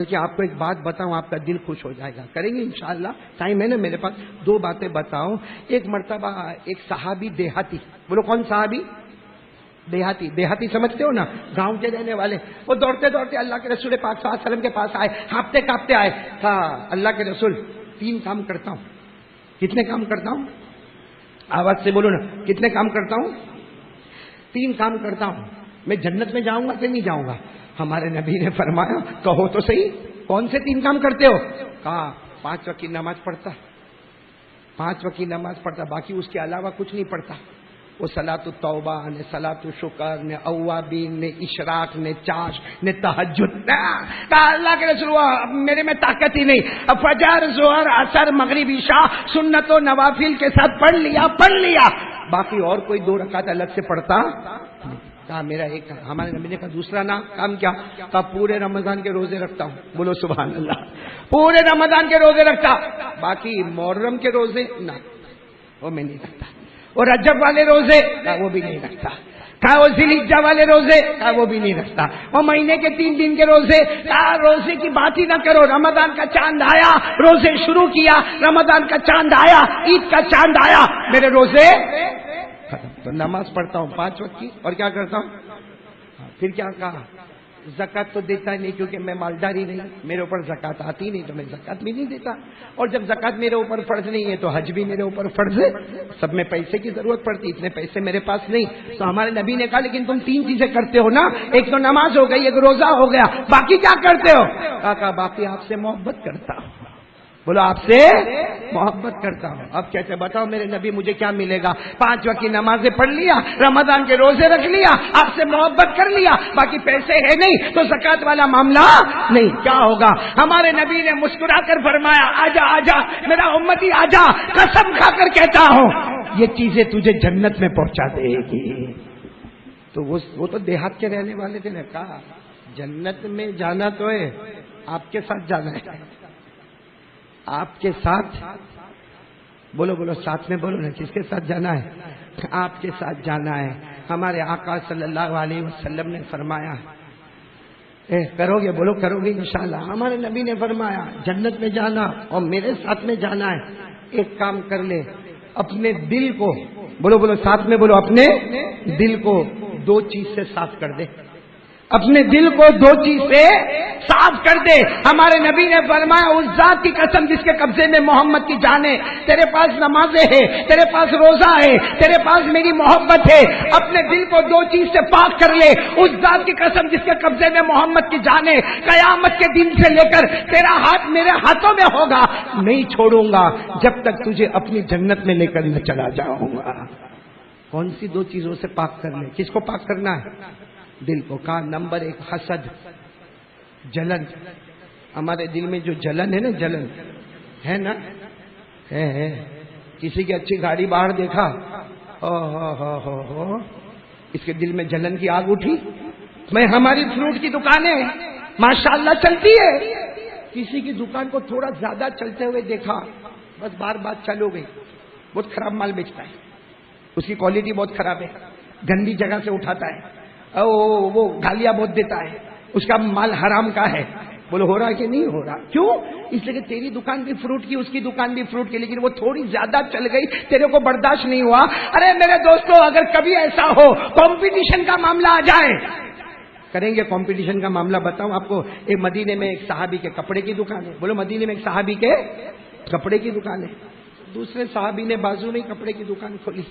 کہ آپ کو ایک بات بتاؤں، آپ کا دل خوش ہو جائے گا. کریں گے انشاءاللہ؟ ٹائم ہے نا میرے پاس. دو باتیں بتاؤں. ایک مرتبہ ایک صحابی دیہاتی، بولو کون صحابی؟ دیہاتی. دیہاتی سمجھتے ہو نا، گاؤں کے رہنے والے. وہ دوڑتے دوڑتے اللہ کے رسول پاک صلی اللہ علیہ وسلم کے پاس آئے، کانپتے کانپتے آئے. کہا اللہ کے رسول 3 کام کرتا ہوں. کتنے کام کرتا ہوں؟ آواز سے بولو نا، کتنے کام کرتا ہوں؟ 3 کام کرتا ہوں. میں جنت میں جاؤں گا کہ نہیں جاؤں گا؟ ہمارے نبی نے فرمایا کہو تو صحیح، کون سے 3 کام کرتے ہو؟ کہا 5 وقت کی نماز پڑھتا، 5 وقت کی نماز پڑھتا، باقی اس کے علاوہ کچھ نہیں پڑھتا. وہ صلاۃ التوبہ نے، صلاۃ الشکر نے، اوابین نے، اشراق نے، چاش نے، تہجد نے. کہا اللہ کے رسول میرے میں طاقت ہی نہیں. فجر، ظہر، عصر، مغرب، عشاء سنت و نوافل کے ساتھ پڑھ لیا، باقی اور کوئی 2 رکعت الگ سے پڑھتا. کہا میرا ایک. ہمارے نبی نے کہا دوسرا کام کیا؟ کہا پورے رمضان کے روزے رکھتا ہوں. بولو سبحان اللہ. پورے رمضان کے روزے رکھتا، باقی محرم کے روزے نہ، وہ میں نہیں رکھتا. اور رجب والے روزے کہا وہ بھی نہیں رکھتا. کہا وہ ذی الحجہ والے روزے کہا وہ بھی نہیں رکھتا. وہ مہینے کے 3 دن کے روزے کہا روزے کی بات ہی نہ کرو. رمضان کا چاند آیا، روزے شروع کیا. رمضان کا چاند آیا، عید کا چاند آیا، میرے روزے ختم. تو نماز پڑھتا ہوں 5 وقت کی، اور کیا کرتا ہوں؟ پھر کیا کہا؟ زکات تو دیتا ہی نہیں کیونکہ میں مالدار ہی نہیں، میرے اوپر زکات آتی نہیں تو میں زکات بھی نہیں دیتا. اور جب زکات میرے اوپر فرض نہیں ہے تو حج بھی میرے اوپر فرض ہے. سب میں پیسے کی ضرورت پڑتی، اتنے پیسے میرے پاس نہیں. تو ہمارے نبی نے کہا لیکن تم 3 چیزیں کرتے ہو نا، ایک تو نماز ہو گئی، ایک روزہ ہو گیا، باقی کیا کرتے ہو؟ کہا باقی آپ سے محبت کرتا ہوں. بولو آپ سے محبت کرتا ہوں. اب کیسے بتاؤ میرے نبی مجھے کیا ملے گا؟ 5 وقت کی نمازیں پڑھ لیا، رمضان کے روزے رکھ لیا، آپ سے محبت کر لیا، باقی پیسے ہے نہیں تو زکات والا معاملہ نہیں. کیا ہوگا؟ ہمارے نبی نے مسکرا کر فرمایا آجا آجا میرا امتی آجا، قسم کھا کر کہتا ہوں یہ چیزیں تجھے جنت میں پہنچا دے گی. تو وہ تو دیہات کے رہنے والے تھے نے کہا جنت میں جانا تو ہے، آپ کے ساتھ جانا ہے. آپ کے ساتھ بولو ساتھ میں بولو نا، کس کے ساتھ جانا ہے؟ آپ کے ساتھ جانا ہے. ہمارے آقا صلی اللہ علیہ وسلم نے فرمایا کرو گے؟ بولو کرو گے انشاءاللہ. ہمارے نبی نے فرمایا جنت میں جانا اور میرے ساتھ میں جانا ہے. ایک کام کر لے، اپنے دل کو بولو ساتھ میں بولو، اپنے دل کو 2 چیز سے صاف کر دے. اپنے دل کو 2 چیز سے صاف کر دے. ہمارے نبی نے فرمایا اس ذات کی قسم جس کے قبضے میں محمد کی جان ہے، تیرے پاس نمازیں ہے، تیرے پاس روزہ ہے، تیرے پاس میری محبت ہے، اپنے دل کو 2 چیز سے پاک کر لے. اس ذات کی قسم جس کے قبضے میں محمد کی جان ہے، قیامت کے دن سے لے کر تیرا ہاتھ میرے ہاتھوں میں ہوگا، نہیں چھوڑوں گا جب تک تجھے اپنی جنت میں لے کر نہ چلا جاؤں گا. کون سی 2 چیزوں سے پاک کر لے؟ کس کو پاک کرنا ہے؟ دل کو. کہا نمبر 1 حسد، جلن. ہمارے دل میں جو جلن ہے نا، جلن ہے نا، ہے. کسی کی اچھی گاڑی باہر دیکھا، ہو اس کے دل میں جلن کی آگ اٹھی. میں ہماری فروٹ کی دکانیں ماشاءاللہ چلتی ہے، کسی کی دکان کو تھوڑا زیادہ چلتے ہوئے دیکھا، بس بار چلو گئی. بہت خراب مال بیچتا ہے، اس کی کوالٹی بہت خراب ہے، گندی جگہ سے اٹھاتا ہے، وہ گالیاں بہت دیتا ہے، اس کا مال حرام کا ہے. بولو ہو رہا کہ نہیں ہو رہا؟ کیوں؟ اس لیے کہ تیری دکان بھی فروٹ کی، اس کی دکان بھی فروٹ کی، لیکن وہ تھوڑی زیادہ چل گئی، تیرے کو برداشت نہیں ہوا. ارے میرے دوستو، اگر کبھی ایسا ہو کمپٹیشن کا معاملہ آ جائے، کریں گے کمپٹیشن کا معاملہ. بتاؤں آپ کو، ایک مدینے میں ایک صحابی کے کپڑے کی دکان ہے. بولو مدینے میں ایک صحابی کے کپڑے کی دکان ہے. دوسرے صحابی نے بازو میں کپڑے کی دکان کھولی.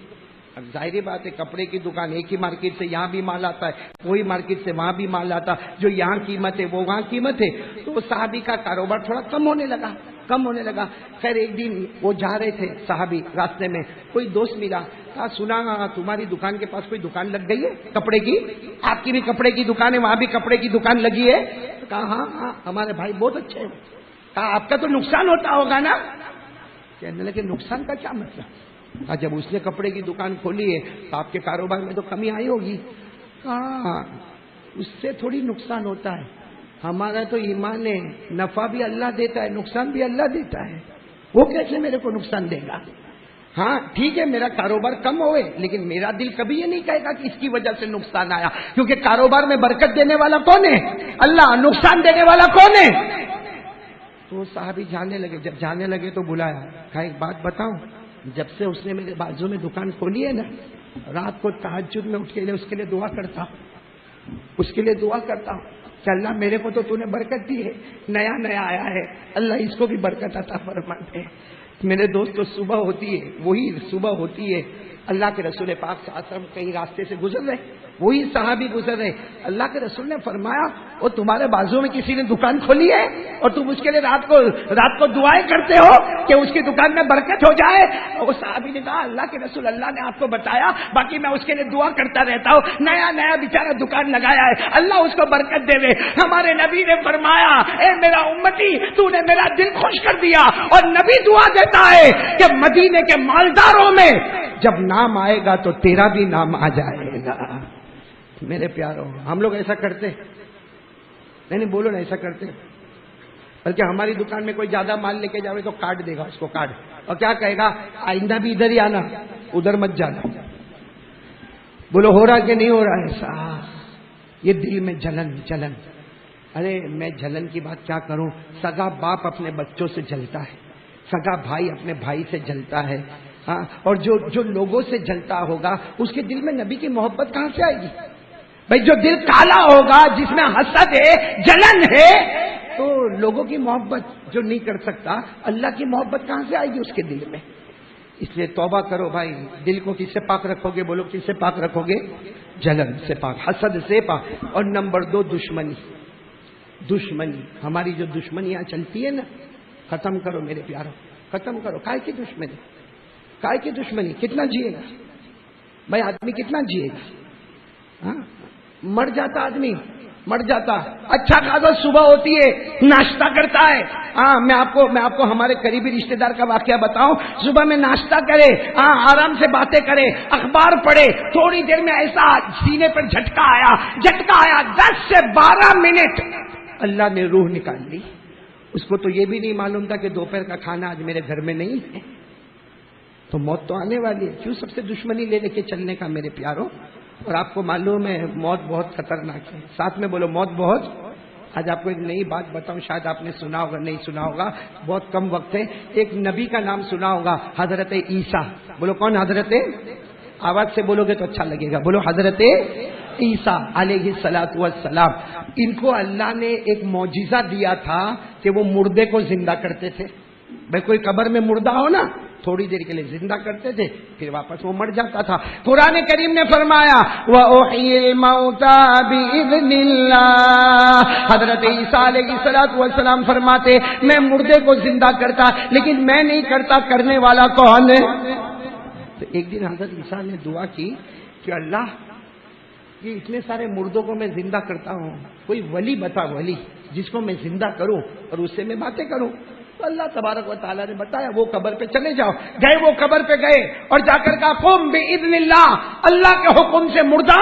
اب ظاہری بات ہے کپڑے کی دکان ایک ہی مارکیٹ سے یہاں بھی مال آتا ہے، وہی مارکیٹ سے وہاں بھی مال آتا، جو یہاں قیمت ہے وہ وہاں قیمت ہے. تو صحابی کا کاروبار تھوڑا کم ہونے لگا. خیر ایک دن وہ جا رہے تھے صحابی، راستے میں کوئی دوست ملا. کہا سنا تمہاری دکان کے پاس کوئی دکان لگ گئی ہے کپڑے کی؟ آپ کی بھی کپڑے کی دکان ہے، وہاں بھی کپڑے کی دکان لگی ہے؟ کہا ہاں ہمارے بھائی بہت اچھے ہیں. کہا آپ کا تو نقصان ہوتا ہوگا نا؟ کہنے لگے نقصان کا کیا مطلب؟ جب اس نے کپڑے کی دکان کھولی ہے تو آپ کے کاروبار میں تو کمی آئی ہوگی. ہاں اس سے تھوڑی نقصان ہوتا ہے، ہمارا تو ایمان ہے، نفع بھی اللہ دیتا ہے، نقصان بھی اللہ دیتا ہے. وہ کیسے میرے کو نقصان دے گا؟ ہاں ٹھیک ہے میرا کاروبار کم ہوئے، لیکن میرا دل کبھی یہ نہیں کہے گا کہ اس کی وجہ سے نقصان آیا، کیونکہ کاروبار میں برکت دینے والا کون ہے؟ اللہ۔ نقصان دینے والا کون ہے؟ تو صحابی جانے لگے، جب جانے لگے تو بلایا، کہا ایک بات بتاؤں، جب سے اس نے میرے بازو میں دکان کھولی ہے نا، رات کو تہجد میں اٹھ کے اس کے لیے دعا کرتا ہوں، اس کے لیے دعا کرتا ہوں کہ اللہ میرے کو تو نے برکت دی ہے، نیا نیا آیا ہے، اللہ اس کو بھی برکت عطا فرماتے۔ میرے دوست تو صبح ہوتی ہے، وہی صبح ہوتی ہے، اللہ کے رسول پاک صلی اللہ علیہ وسلم کہیں راستے سے گزر رہے، وہی صحابی گزر رہے، اللہ کے رسول نے فرمایا وہ تمہارے بازو میں کسی نے دکان کھولی ہے اور تم اس کے لیے رات کو دعائیں کرتے ہو کہ اس کی دکان میں برکت ہو جائے؟ اور وہ صحابی نے کہا اللہ کے رسول اللہ نے آپ کو بتایا، باقی میں اس کے لیے دعا کرتا رہتا ہوں، نیا نیا بیچارہ دکان لگایا ہے، اللہ اس کو برکت دے دے۔ ہمارے نبی نے فرمایا اے میرا امتی تو نے میرا دل خوش کر دیا، اور نبی دعا دیتا ہے کہ مدینے کے مالداروں میں جب نام آئے گا تو تیرا بھی نام آ جائے گا۔ میرے پیاروں ہم لوگ ایسا کرتے نہیں بولو نا، ایسا کرتے، بلکہ ہماری دکان میں کوئی زیادہ مال لے کے جاوے تو کاٹ دے گا اس کو، کاٹ، اور کیا کہے گا آئندہ بھی ادھر ہی آنا، ادھر مت جانا۔ بولو ہو رہا کہ نہیں ہو رہا ایسا؟ یہ دل میں جلن۔ ارے میں جلن کی بات کیا کروں، سگا باپ اپنے بچوں سے جلتا ہے، سگا بھائی اپنے بھائی سے جلتا ہے، ہاں، اور جو لوگوں سے جلتا ہوگا اس کے دل میں نبی کی محبت کہاں سے آئے گی؟ بھائی جو دل کالا ہوگا، جس میں حسد ہے، جلن ہے، تو لوگوں کی محبت جو نہیں کر سکتا، اللہ کی محبت کہاں سے آئے گی اس کے دل میں؟ اس لیے توبہ کرو بھائی، دل کو کس سے پاک رکھو گے؟ بولو کس سے پاک رکھو گے؟ جلن سے پاک، حسد سے پاک۔ اور نمبر 2 دشمنی، ہماری جو دشمنیاں چلتی ہے نا، ختم کرو میرے پیاروں، ختم کرو۔ کائے کی دشمنی؟ کائے کی دشمنی؟ کتنا جیے گا بھائی آدمی، کتنا جیے گا؟ ہاں مر جاتا آدمی، مر جاتا۔ اچھا خاصا صبح ہوتی ہے، ناشتہ کرتا ہے، ہاں میں آپ کو ہمارے قریبی رشتہ دار کا واقعہ بتاؤں، صبح میں ناشتہ کرے، ہاں آرام سے باتیں کرے، اخبار پڑھے، تھوڑی دیر میں ایسا سینے پر جھٹکا آیا 10 سے 12 منٹ اللہ نے روح نکال لی۔ اس کو تو یہ بھی نہیں معلوم تھا کہ دوپہر کا کھانا آج میرے گھر میں نہیں ہے، تو موت تو آنے والی ہے۔ کیوں سب سے دشمنی لے کے چلنے کا میرے پیاروں؟ اور آپ کو معلوم ہے موت بہت خطرناک ہے، ساتھ میں بولو موت بہت۔ آج آپ کو ایک نئی بات بتاؤں، شاید آپ نے سنا ہوگا، نہیں سنا ہوگا، بہت کم وقت ہے۔ ایک نبی کا نام سنا ہوگا، حضرت عیسیٰ۔ بولو کون؟ حضرت، آواز سے بولو گے تو اچھا لگے گا، بولو حضرت عیسیٰ علیہ الصلوۃ والسلام۔ ان کو اللہ نے ایک معجزہ دیا تھا کہ وہ مردے کو زندہ کرتے تھے۔ بھائی کوئی قبر میں مردہ ہو نا، تھوڑی دیر کے لیے زندہ کرتے تھے، پھر واپس وہ مر جاتا تھا۔ قرآن کریم نے فرمایا وَأُحْيِي الْمَوْتَى بِإِذْنِ اللَّهِ، حضرت عیسیٰ علیہ السلام فرماتے میں مردے کو زندہ کرتا، لیکن میں نہیں کرتا، کرنے والا کون ہے؟ تو ایک دن حضرت عیسیٰ نے دعا کی کہ اللہ یہ اتنے سارے مردوں کو میں زندہ کرتا ہوں، کوئی ولی بتا، ولی جس کو میں زندہ کروں اور اس سے میں باتیں کروں۔ تو اللہ تبارک و تعالیٰ نے بتایا وہ قبر پہ چلے جاؤ۔ گئے، وہ قبر پہ گئے اور جا کر کہا قم باذن اللہ، اللہ کے حکم سے مردہ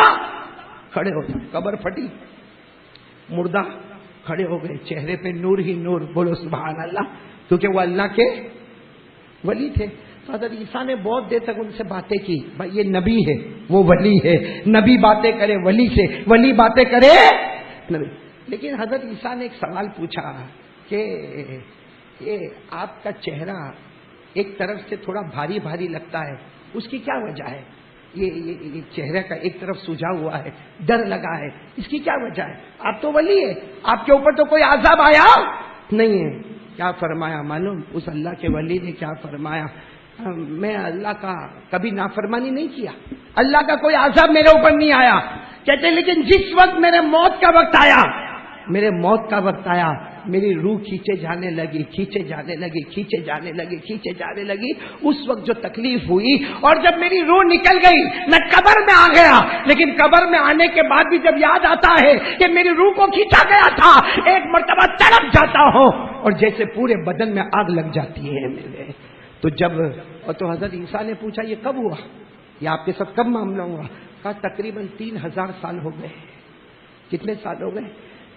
کھڑے ہو جاؤ۔ قبر پھٹی، مردہ کھڑے ہو گئے، چہرے پہ نور ہی نور، بولو سبحان اللہ، کیونکہ وہ اللہ کے ولی تھے۔ حضرت عیسیٰ نے بہت دیر تک ان سے باتیں کی، بھائی یہ نبی ہے، وہ ولی ہے، نبی باتیں کرے ولی سے، ولی باتیں کرے نبی۔ لیکن حضرت عیسیٰ نے ایک سوال پوچھا کہ یہ آپ کا چہرہ ایک طرف سے تھوڑا بھاری بھاری لگتا ہے، اس کی کیا وجہ ہے؟ یہ چہرے کا ایک طرف سجا ہوا ہے، ڈر لگا ہے، اس کی کیا وجہ ہے؟ آپ تو ولی ہے، آپ کے اوپر تو کوئی عذاب آیا نہیں ہے۔ کیا فرمایا معلوم؟ اس اللہ کے ولی نے کیا فرمایا؟ میں اللہ کا کبھی نافرمانی نہیں کیا، اللہ کا کوئی عذاب میرے اوپر نہیں آیا۔ کہتے لیکن جس وقت میرے موت کا وقت آیا، میرے موت کا وقت آیا، میری روح کھینچے جانے لگی، کھینچے جانے لگی، کھینچے جانے لگی، کھینچے جانے لگی۔ اس وقت جو تکلیف ہوئی اور جب میری روح نکل گئی، میں قبر میں آ گیا، لیکن قبر میں آنے کے بعد بھی جب یاد آتا ہے کہ میری روح کو کھینچا گیا تھا، ایک مرتبہ تڑپ جاتا ہوں اور جیسے پورے بدن میں آگ لگ جاتی ہے میرے۔ تو تو حضرت عیسیٰ نے پوچھا یہ کب ہوا، یہ آپ کے ساتھ کب معاملہ ہوا؟ کہا تقریباً 3000 سال ہو گئے۔ کتنے سال ہو گئے؟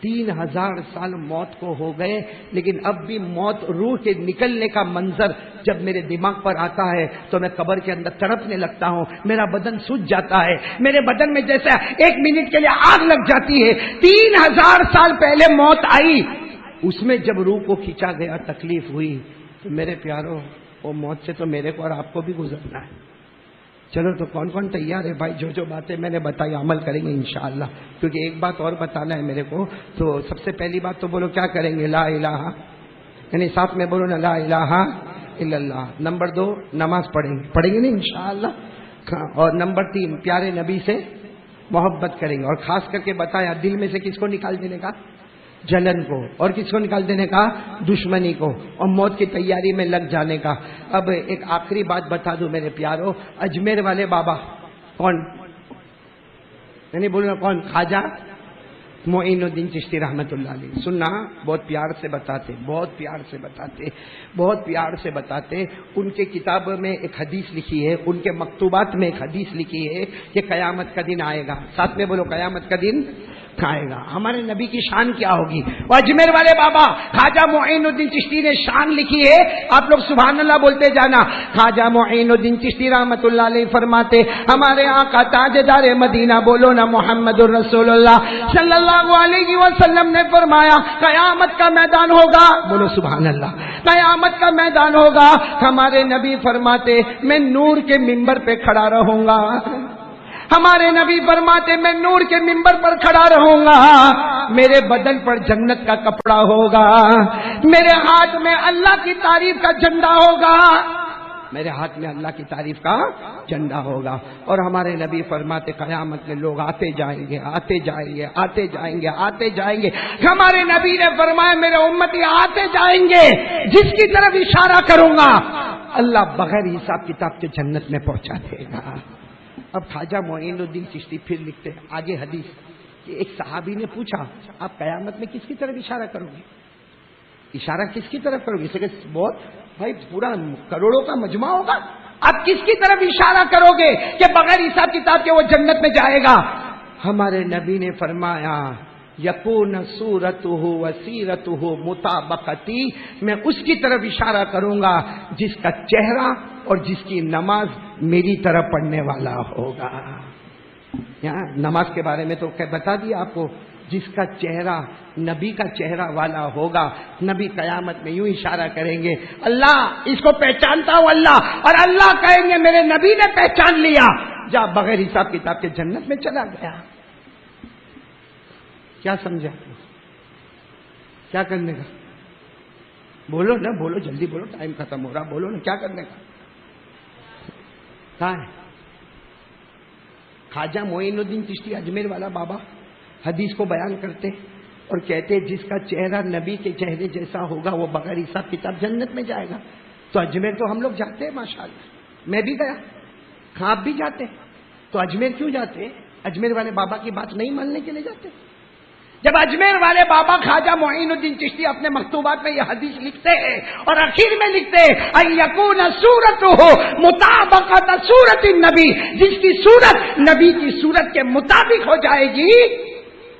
3000 سال موت کو ہو گئے، لیکن اب بھی موت، روح کے نکلنے کا منظر جب میرے دماغ پر آتا ہے تو میں قبر کے اندر تڑپنے لگتا ہوں، میرا بدن سوج جاتا ہے، میرے بدن میں جیسا 1 منٹ کے لیے آگ لگ جاتی ہے۔ 3000 سال پہلے موت آئی، اس میں جب روح کو کھینچا گیا، تکلیف ہوئی، تو میرے پیاروں وہ موت سے تو میرے کو اور آپ کو بھی گزرنا ہے۔ چلو تو کون کون تیار ہے بھائی؟ جو باتیں میں نے بتائی عمل کریں گے انشاءاللہ، کیونکہ ایک بات اور بتانا ہے میرے کو۔ تو سب سے پہلی بات تو بولو کیا کریں گے؟ لا الہ، یعنی ساتھ میں بولو نا، لا الہ الا اللہ۔ نمبر 2 نماز پڑھیں گے نا انشاءاللہ۔ اور نمبر 3 پیارے نبی سے محبت کریں گے، اور خاص کر کے بتایا دل میں سے کس کو نکال دینے کا؟ جلن کو، اور کس کو نکال دینے کا؟ دشمنی کو، اور موت کی تیاری میں لگ جانے کا۔ اب ایک آخری بات بتا دوں میرے پیاروں، اجمیر والے بابا کون؟ یعنی بولنا کون؟ خواجہ معین الدین چشتی رحمت اللہ علیہ۔ سننا، بہت پیار سے بتاتے، بہت پیار سے بتاتے، بہت پیار سے بتاتے۔ ان کے کتاب میں ایک حدیث لکھی ہے، ان کے مکتوبات میں ایک حدیث لکھی ہے کہ قیامت کا دن آئے گا۔ ساتھ میں بولو، قیامت کا دن آئے گا۔ ہمارے نبی کی شان کیا ہوگی؟ وہ اجمیر والے بابا خواجہ معین الدین چشتی نے شان لکھی ہے، آپ لوگ سبحان اللہ بولتے جانا۔ خواجہ معین الدین چشتی رحمت اللہ علیہ فرماتے، ہمارے آقا تاجدار مدینہ، بولو نا محمد الرسول اللہ صلی اللہ علیہ وسلم نے فرمایا قیامت کا میدان ہوگا، بولو سبحان اللہ، قیامت کا میدان ہوگا۔ ہمارے نبی فرماتے میں نور کے منبر پہ کھڑا رہوں گا، ہمارے نبی فرماتے میں نور کے منبر پر کھڑا رہوں گا، میرے بدن پر جنت کا کپڑا ہوگا، میرے ہاتھ میں اللہ کی تعریف کا جھنڈا ہوگا، میرے ہاتھ میں اللہ کی تعریف کا جھنڈا ہوگا۔ اور ہمارے نبی فرماتے قیامت میں لوگ آتے جائیں گے، آتے جائیں گے، آتے جائیں گے، آتے جائیں گے۔ ہمارے نبی نے فرمایا میرے امتی آتے جائیں گے، جس کی طرف اشارہ کروں گا اللہ بغیر حساب کتاب کے جنت میں پہنچا دے گا۔ اب خواجہ معین الدین چشتی پھر لکھتے ہیں آگے حدیث کہ ایک صحابی نے پوچھا آپ قیامت میں کس کی طرف اشارہ کرو گے؟ اشارہ کس کی طرف کرو گے؟ اسے کہ بہت بھائی پورا کروڑوں کا مجمع ہوگا، آپ کس کی طرف اشارہ کرو گے کہ بغیر حساب کتاب کے وہ جنت میں جائے گا؟ ہمارے نبی نے فرمایا یکون صورتہ وسیرتہ مطابقتی، میں اس کی طرف اشارہ کروں گا جس کا چہرہ اور جس کی نماز میری طرف پڑھنے والا ہوگا۔ یہاں نماز کے بارے میں تو بتا دیا آپ کو، جس کا چہرہ نبی کا چہرہ والا ہوگا، نبی قیامت میں یوں اشارہ کریں گے اللہ اس کو پہچانتا ہوں اللہ، اور اللہ کہیں گے میرے نبی نے پہچان لیا، جا بغیر حساب کتاب کے جنت میں چلا گیا۔ کیا سمجھا؟ کیا کرنے کا؟ بولو نا، بولو جلدی بولو، ٹائم ختم ہو رہا، بولو نا کیا کرنے کا؟ کہاں ہے؟ خواجہ معین الدین چشتی اجمیر والا بابا حدیث کو بیان کرتے اور کہتے جس کا چہرہ نبی کے چہرے جیسا ہوگا وہ بغیر حساب کتاب جنت میں جائے گا۔ تو اجمیر تو ہم لوگ جاتے ہیں ماشاءاللہ، میں بھی گیا، آپ بھی جاتے، تو اجمیر کیوں جاتے؟ اجمیر والے بابا کی بات نہیں ماننے کے لیے جاتے۔ جب اجمیر والے بابا خواجہ معین الدین چشتی اپنے مکتوبات میں یہ حدیث لکھتے ہیں اور آخر میں لکھتے ہیں ان یکون صورتہ مطابقت صورت النبی، جس کی صورت نبی کی صورت کے مطابق ہو جائے گی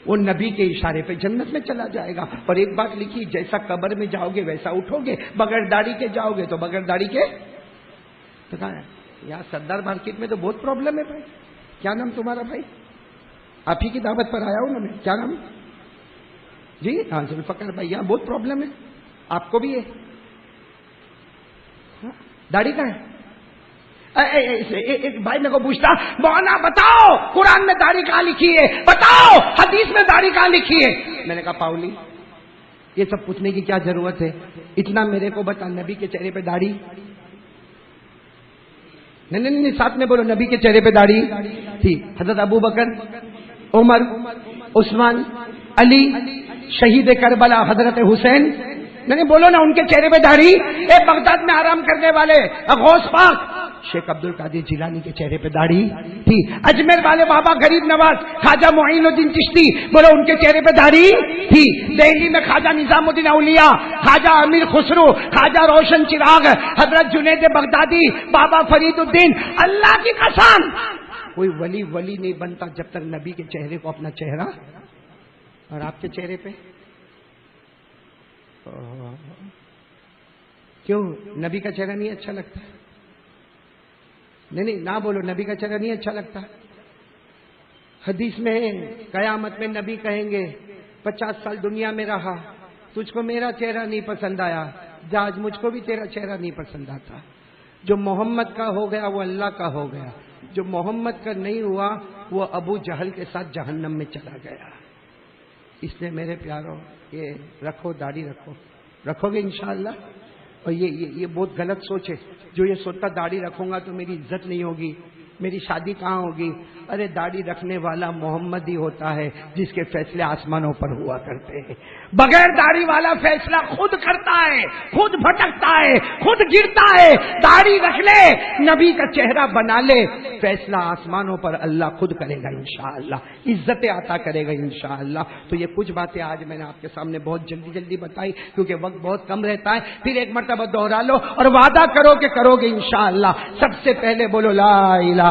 وہ نبی کے اشارے پہ جنت میں چلا جائے گا۔ اور ایک بات لکھی، جیسا قبر میں جاؤ گے ویسا اٹھو گے، بغیر داڑھی کے جاؤ گے تو بغیر داڑھی کے۔ پتا ہے یہاں سردار مارکیٹ میں تو بہت پرابلم ہے بھائی۔ کیا نام تمہارا بھائی؟ آپ ہی کی دعوت پر آیا ہوں نا میں، کیا نام؟ جی ہاں ذوالفقار بھائی، یہاں بہت پرابلم ہے، آپ کو بھی ہے؟ داڑھی کا ہے؟ ایک بھائی میرے کو پوچھتا مولانا بتاؤ قرآن میں داڑھی کہاں لکھی ہے، بتاؤ حدیث میں داڑھی کہاں لکھی ہے؟ میں نے کہا پاؤلی یہ سب پوچھنے کی کیا ضرورت ہے، اتنا میرے کو بتا نبی کے چہرے پہ داڑھی؟ نہیں ساتھ میں بولو، نبی کے چہرے پہ داڑھی تھی۔ حضرت ابو بکر، عمر، عثمان، علی، شہید کربلا حضرت حسین، نہیں بولو نا ان کے چہرے پہ داڑھی۔ ایک بغداد میں آرام کرنے والے غوث پاک شیخ عبد القادر جیلانی کے چہرے پہ داڑھی تھی۔ اجمیر والے بابا غریب نواز خواجہ معین الدین چشتی، بولو ان کے چہرے پہ داڑھی تھی۔ دہلی میں خواجہ نظام الدین اولیاء، خواجہ امیر خسرو، خواجہ روشن چراغ، حضرت جنید بغدادی، بابا فرید الدین، اللہ کی قسم کوئی ولی نہیں بنتا جب تک نبی کے چہرے کو اپنا چہرہ اور آپ کے چہرے پہ کیوں نبی کا چہرہ نہیں اچھا لگتا؟ نہیں نہ بولو، نبی کا چہرہ نہیں اچھا لگتا؟ حدیث میں قیامت میں نبی کہیں گے 50 سال دنیا میں رہا، تجھ کو میرا چہرہ نہیں پسند آیا، آج مجھ کو بھی تیرا چہرہ نہیں پسند آتا۔ جو محمد کا ہو گیا وہ اللہ کا ہو گیا، جو محمد کا نہیں ہوا وہ ابو جہل کے ساتھ جہنم میں چلا گیا۔ اس لیے میرے پیاروں یہ رکھو، داڑھی رکھو گے انشاءاللہ۔ اور یہ بہت غلط سوچ ہے جو یہ سوچتا داڑھی رکھوں گا تو میری عزت نہیں ہوگی، میری شادی کہاں ہوگی۔ ارے داڑھی رکھنے والا محمد ہی ہوتا ہے جس کے فیصلے آسمانوں پر ہوا کرتے ہیں۔ بغیر داڑھی والا فیصلہ خود کرتا ہے، خود بھٹکتا ہے، خود گرتا ہے۔ داڑھی رکھ لے، نبی کا چہرہ بنا لے، فیصلہ آسمانوں پر اللہ خود کرے گا انشاءاللہ، عزتیں عطا کرے گا انشاءاللہ۔ تو یہ کچھ باتیں آج میں نے آپ کے سامنے بہت جلدی بتائی کیونکہ وقت بہت کم رہتا ہے۔ پھر ایک مرتبہ دوہرا لو اور وعدہ کرو کہ کرو گے انشاءاللہ۔ سب سے پہلے بولو لا الہ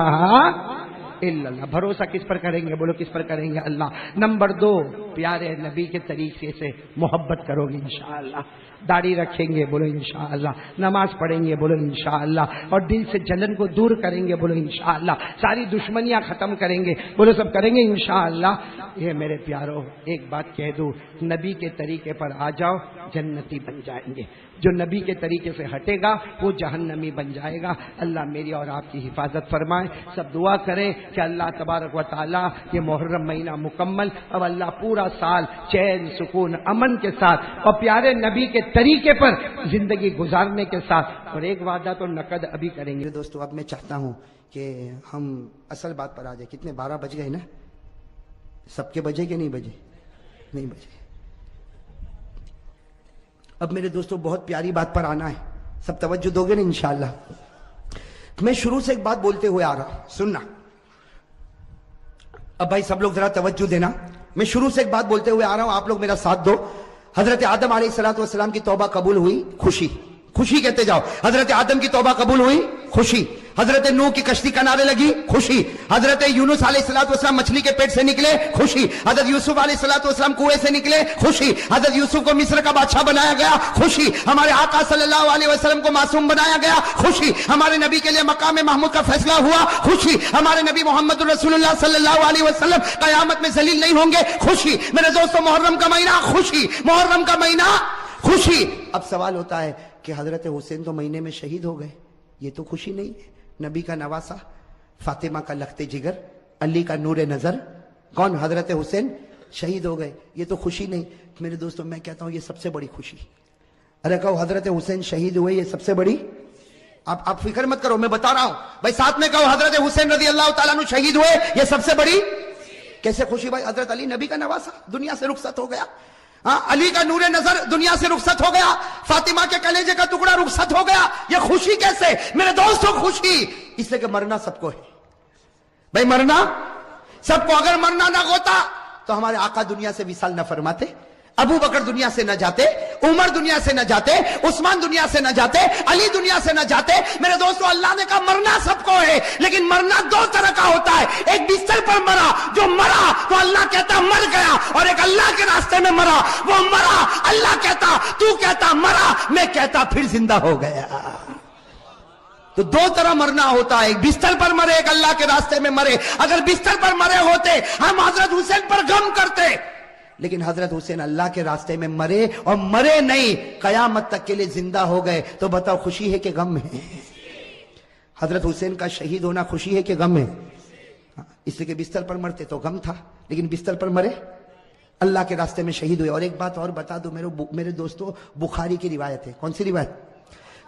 الا اللہ۔ بھروسہ کس پر کریں گے؟ بولو کس پر کریں گے؟ اللہ۔ نمبر 2، پیارے نبی کے طریقے سے محبت کرو گے انشاءاللہ۔ داڑھی رکھیں گے، بولو انشاءاللہ۔ نماز پڑھیں گے، بولو انشاءاللہ۔ اور دل سے جلن کو دور کریں گے، بولو انشاءاللہ۔ ساری دشمنیاں ختم کریں گے، بولو سب کریں گے انشاءاللہ۔ یہ میرے پیاروں ایک بات کہہ دوں، نبی کے طریقے پر آ جاؤ جنتی بن جائیں گے، جو نبی کے طریقے سے ہٹے گا وہ جہنمی بن جائے گا۔ اللہ میری اور آپ کی حفاظت فرمائے۔ سب دعا کریں کہ اللہ تبارک و تعالی یہ محرم مہینہ مکمل، اب اللہ پورا سال چین سکون امن کے ساتھ اور پیارے نبی کے طریقے پر زندگی گزارنے کے ساتھ۔ اور ایک وعدہ تو نقد ابھی کریں گے دوستو۔ اب میں چاہتا ہوں کہ ہم اصل بات پر آ جائیں۔ کتنے 12 بج گئے نا؟ سب کے بجے کہ نہیں بجے؟ نہیں بجے۔ اب میرے دوستو بہت پیاری بات پر آنا ہے، سب توجہ دو گے نا انشاءاللہ۔ میں شروع سے ایک بات بولتے ہوئے آ رہا ہوں، سننا۔ اب بھائی سب لوگ ذرا توجہ دینا۔ میں شروع سے ایک بات بولتے ہوئے آ رہا ہوں، آپ لوگ میرا ساتھ دو۔ حضرت آدم علیہ السلام کی توبہ قبول ہوئی، خوشی خوشی کہتے جاؤ۔ حضرت آدم کی توبہ قبول ہوئی، خوشی۔ حضرت نوح کی کشتی کنارے لگی، خوشی۔ حضرت یونس علیہ السلام مچھلی کے پیٹ سے نکلے، خوشی۔ حضرت یوسف علیہ السلام کنویں سے نکلے، خوشی۔ حضرت یوسف کو مصر کا بادشاہ بنایا گیا، خوشی۔ ہمارے آقا صلی اللہ علیہ وسلم کو معصوم بنایا گیا، خوشی۔ ہمارے نبی کے لیے مقام محمود کا فیصلہ ہوا، خوشی۔ ہمارے نبی محمد رسول اللہ صلی اللہ علیہ وسلم قیامت میں ذلیل نہیں ہوں گے، خوشی۔ میرے دوستو محرم کا مہینہ خوشی، محرم کا مہینہ خوشی۔ اب سوال ہوتا ہے کہ حضرت حسین تو مہینے میں شہید ہو گئے، یہ تو خوشی نہیں ہے؟ نبی کا نواسا، فاطمہ کا لخت جگر، علی کا نور نظر، کون؟ حضرت حسین شہید ہو گئے، یہ تو خوشی نہیں؟ میرے دوستوں میں کہتا ہوں یہ سب سے بڑی خوشی۔ ارے کہو حضرت حسین شہید ہوئے، یہ سب سے بڑی۔ آپ فکر مت کرو، میں بتا رہا ہوں بھائی، ساتھ میں کہو حضرت حسین رضی اللہ تعالیٰ عنہ شہید ہوئے، یہ سب سے بڑی۔ کیسے خوشی بھائی؟ حضرت علی نبی کا نواسا دنیا سے رخصت ہو گیا، علی کا نور نظر دنیا سے رخصت ہو گیا، فاطمہ کے کلیجے کا ٹکڑا رخصت ہو گیا، یہ خوشی کیسے؟ میرے دوستوں خوشی اس لیے کہ مرنا سب کو ہے بھائی، مرنا سب کو۔ اگر مرنا نہ ہوتا تو ہمارے آقا دنیا سے وصال نہ فرماتے، ابو بکر دنیا سے نہ جاتے، عمر دنیا سے نہ جاتے، عثمان دنیا سے نہ جاتے، علی دنیا سے نہ جاتے۔ میرے دوستو اللہ نے کہا مرنا سب کو ہے، لیکن مرنا 2 طرح کا ہوتا ہے۔ ایک بستر پر مرا، جو مرا تو اللہ کہتا مر گیا، اور ایک اللہ کے راستے میں مرا، وہ مرا، اللہ کہتا، تو کہتا مرا، میں کہتا پھر زندہ ہو گیا۔ تو 2 طرح مرنا ہوتا ہے، ایک بستر پر مرے، ایک اللہ کے راستے میں مرے۔ اگر بستر پر مرے ہوتے ہم حضرت حسین پر غم کرتے، لیکن حضرت حسین اللہ کے راستے میں مرے، اور مرے نہیں، قیامت تک کے لیے زندہ ہو گئے۔ تو بتاؤ خوشی ہے کہ غم ہے؟ حضرت حسین کا شہید ہونا خوشی ہے کہ غم ہے؟ اس لیے کہ بستر پر مرتے تو غم تھا، لیکن بستر پر مرے، اللہ کے راستے میں شہید ہوئے۔ اور ایک بات اور بتا دو میرے دوستو، بخاری کی روایت ہے۔ کون سی روایت؟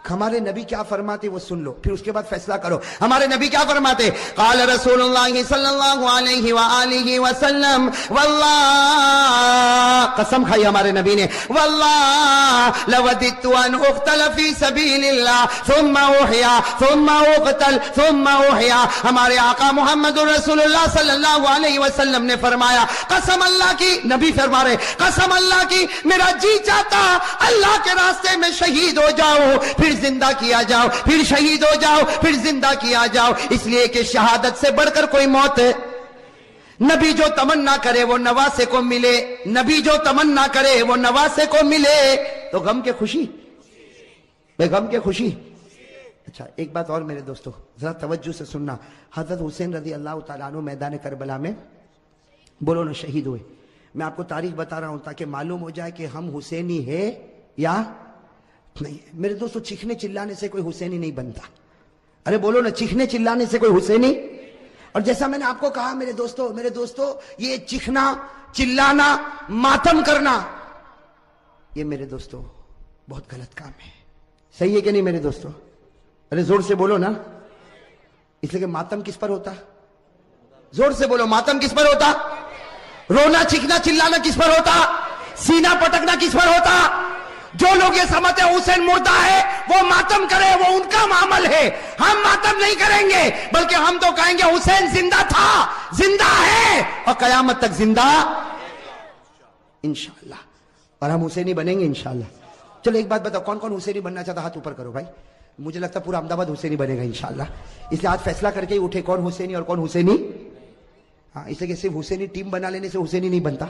ہمارے نبی کیا فرماتے وہ سن لو، پھر اس کے بعد فیصلہ کرو۔ ہمارے نبی کیا فرماتے؟ قال رسول اللہ صلی اللہ علیہ وآلہ وسلم، واللہ، قسم کھائی ہمارے نبی نے، واللہ لوددت ان اقتل فی سبیل اللہ ثم احیا ثم اقتل ثم احیا۔ ہمارے آقا محمد رسول اللہ صلی اللہ علیہ وسلم نے فرمایا، قسم اللہ کی، نبی فرما رہے، قسم اللہ کی میرا جی چاہتا اللہ کے راستے میں شہید ہو جاؤ، پھر زندہ کیا جاؤ، پھر شہید ہو جاؤ، پھر زندہ کیا جاؤ، اس لیے کہ شہادت سے بڑھ کر کوئی موت ہے نبی جو تمنا کرے وہ نواسے کو ملے، نبی جو تمنا کرے وہ نواسے کو ملے، تو غم کے خوشی، بے غم کے خوشی۔ اچھا ایک بات اور میرے دوستو ذرا توجہ سے سننا، حضرت حسین رضی اللہ تعالیٰ عنہ میدان کربلا میں بولو نا شہید ہوئے۔ میں آپ کو تاریخ بتا رہا ہوں تاکہ معلوم ہو جائے کہ ہم حسینی ہے یا نہیں۔ میرے دوستو چیخنے چلانے سے کوئی حسینی نہیں بنتا، ارے بولو نا، چیخنے چلانے سے کوئی حسینی۔ اور جیسا میں نے آپ کو کہا میرے دوستو یہ چیخنا چلانا ماتم کرنا، یہ میرے دوستو بہت غلط کام ہے، صحیح ہے کہ نہیں میرے دوستو؟ ارے زور سے بولو نا، اس لیے کہ ماتم کس پر ہوتا؟ زور سے بولو، ماتم کس پر ہوتا؟ رونا چیخنا چلانا کس پر ہوتا؟ سینہ پٹکنا کس پر ہوتا؟ جو لوگ یہ سمجھتے ہیں حسین مردہ ہے وہ ماتم کرے، وہ ان کا معامل ہے، ہم ماتم نہیں کریں گے، بلکہ ہم تو کہیں گے حسین زندہ تھا، زندہ ہے اور قیامت تک زندہ انشاءاللہ، اور ہم حسینی بنیں گے انشاءاللہ۔ چلو ایک بات بتاؤ، کون کون حسینی بننا چاہتا؟ ہاتھ اوپر کرو بھائی، مجھے لگتا ہے پورا احمد آباد حسینی بنے گا انشاءاللہ، اس لیے آج فیصلہ کر کے ہی اٹھے کون حسینی اور کون حسینی۔ ہاں اس لیے کہ صرف حسینی ٹیم بنا لینے سے حسینی نہیں بنتا،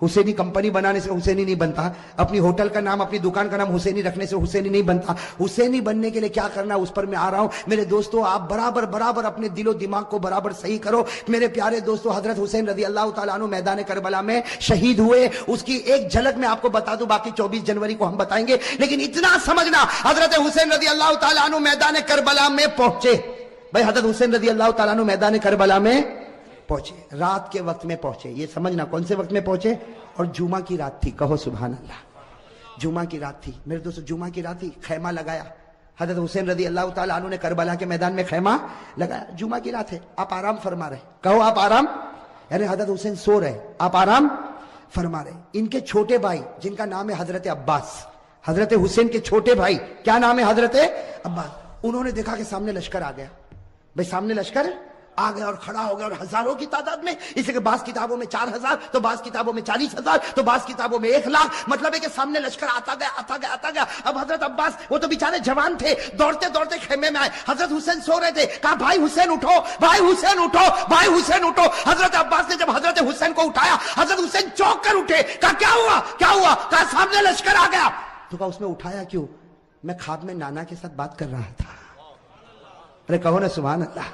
حسینی کمپنی بنانے سے حسینی نہیں بنتا، اپنی ہوٹل کا نام اپنی دکان کا نام حسینی رکھنے سے حسینی نہیں بنتا۔ حسینی بننے کے لیے کیا کرنا اس پر میں آ رہا ہوں میرے دوستو، آپ برابر اپنے دل و دماغ کو برابر صحیح کرو میرے پیارے دوستو۔ حضرت حسین رضی اللہ تعالیٰ عنہ میدان کربلا میں شہید ہوئے، اس کی ایک جھلک میں آپ کو بتا دوں، باقی 24 جنوری کو ہم بتائیں گے، لیکن اتنا سمجھنا حضرت حسین رضی اللہ تعالیٰ عنہ میدان کربلا میں پہنچے۔ بھائی حضرت حسین رضی اللہ تعالیٰ عنہ میدان کربلا میں پہنچے، رات کے وقت میں پہنچے، یہ سمجھنا کون سے وقت میں پہنچے، اور جمعہ کی رات تھی، کہو سبحان اللہ، جمعہ کی رات تھی میرے دوستو، جمعہ کی رات تھی، خیمہ لگایا حضرت حسین رضی اللہ تعالیٰ عنہ نے کربلا کے میدان میں خیمہ لگایا، جمعہ کی رات ہے، آپ آرام فرما رہے، کہو آپ آرام، یعنی حضرت حسین سو رہے، آپ آرام فرما رہے۔ ان کے چھوٹے بھائی جن کا نام ہے حضرت عباس، حضرت حسین کے چھوٹے بھائی کیا نام ہے؟ حضرت عباس۔ انہوں نے دیکھا کہ سامنے لشکر آ گیا، بھائی سامنے لشکر آ گیا اور کھڑا ہو گیا، اور ہزاروں کی تعداد میں، اس لیے کہ بعض کتابوں میں 4000 تو بعض کتابوں میں 40,000 تو بعض کتابوں میں 1,00,000، مطلب ہے کہ سامنے لشکر آتا گیا۔ اب حضرت عباس وہ تو بیچارے جوان تھے، دوڑتے خیمے میں آئے، حضرت حسین سو رہے تھے، کہا بھائی حسین اٹھو، بھائی حسین اٹھو، بھائی حسین اٹھو۔ حضرت عباس نے جب حضرت حسین کو اٹھایا، حضرت حسین چونک کر اٹھے، کہا کیا ہوا؟ کہا سامنے لشکر آ گیا۔ تو کہا اس میں اٹھایا کیوں؟ میں خواب میں نانا کے ساتھ بات کر رہا تھا، ارے کہو نا سبحان اللہ،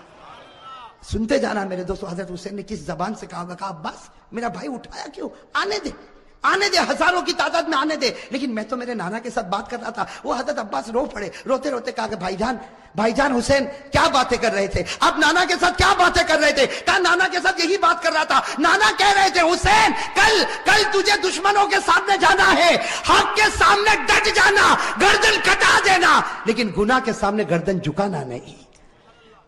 سنتے جانا میرے دوستو، حضرت حسین نے کس زبان سے کہا؟ کہا عباس میرا بھائی اٹھایا کیوں؟ آنے دے، ہزاروں کی تعداد میں آنے دے، لیکن میں تو میرے نانا کے ساتھ بات کر رہا تھا۔ وہ حضرت عباس رو پڑے، روتے کہا کہ بھائی جان حسین کیا باتیں کر رہے تھے؟ آپ نانا کے ساتھ کیا باتیں کر رہے تھے؟ کہا نانا کے ساتھ یہی بات کر رہا تھا، نانا کہہ رہے تھے حسین کل تجھے دشمنوں کے سامنے جانا ہے، حق کے سامنے ڈٹ جانا، گردن کٹا دینا، لیکن گناہ کے سامنے گردن جھکانا نہیں۔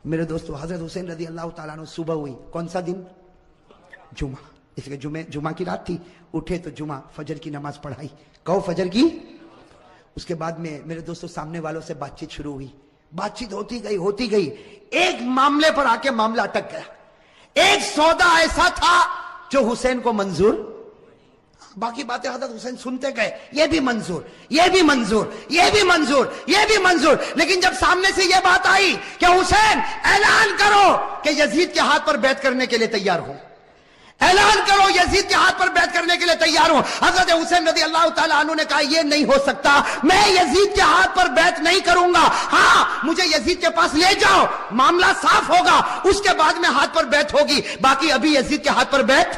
میرے دوستو حضرت حسین رضی اللہ تعالیٰ عنہ صبح ہوئی، کون سا دن؟ جمعہ، اس لیے جمعہ کی رات تھی، اٹھے تو جمعہ فجر کی نماز پڑھائی، کہو فجر کی۔ اس کے بعد میں میرے دوستو سامنے والوں سے بات چیت شروع ہوئی، بات چیت ہوتی گئی، ایک معاملے پر آ کے معاملہ اٹک گیا، ایک سودا ایسا تھا جو حسین کو منظور، باقی باتیں حضرت حسین سنتے گئے، یہ بھی منظور، لیکن جب سامنے سے یہ بات آئی کہ حسین اعلان کرو کہ یزید کے ہاتھ پر بیعت کرنے کے لیے تیار ہو، یزید کے ہاتھ پر بیعت کرنے کے لیے تیار ہو، حضرت حسین رضی اللہ تعالیٰ عنہ نے کہا یہ نہیں ہو سکتا، میں یزید کے ہاتھ پر بیعت نہیں کروں گا، ہاں مجھے یزید کے پاس لے جاؤ، معاملہ صاف ہوگا، اس کے بعد میں ہاتھ پر بیعت ہوگی، باقی ابھی یزید کے ہاتھ پر بیعت۔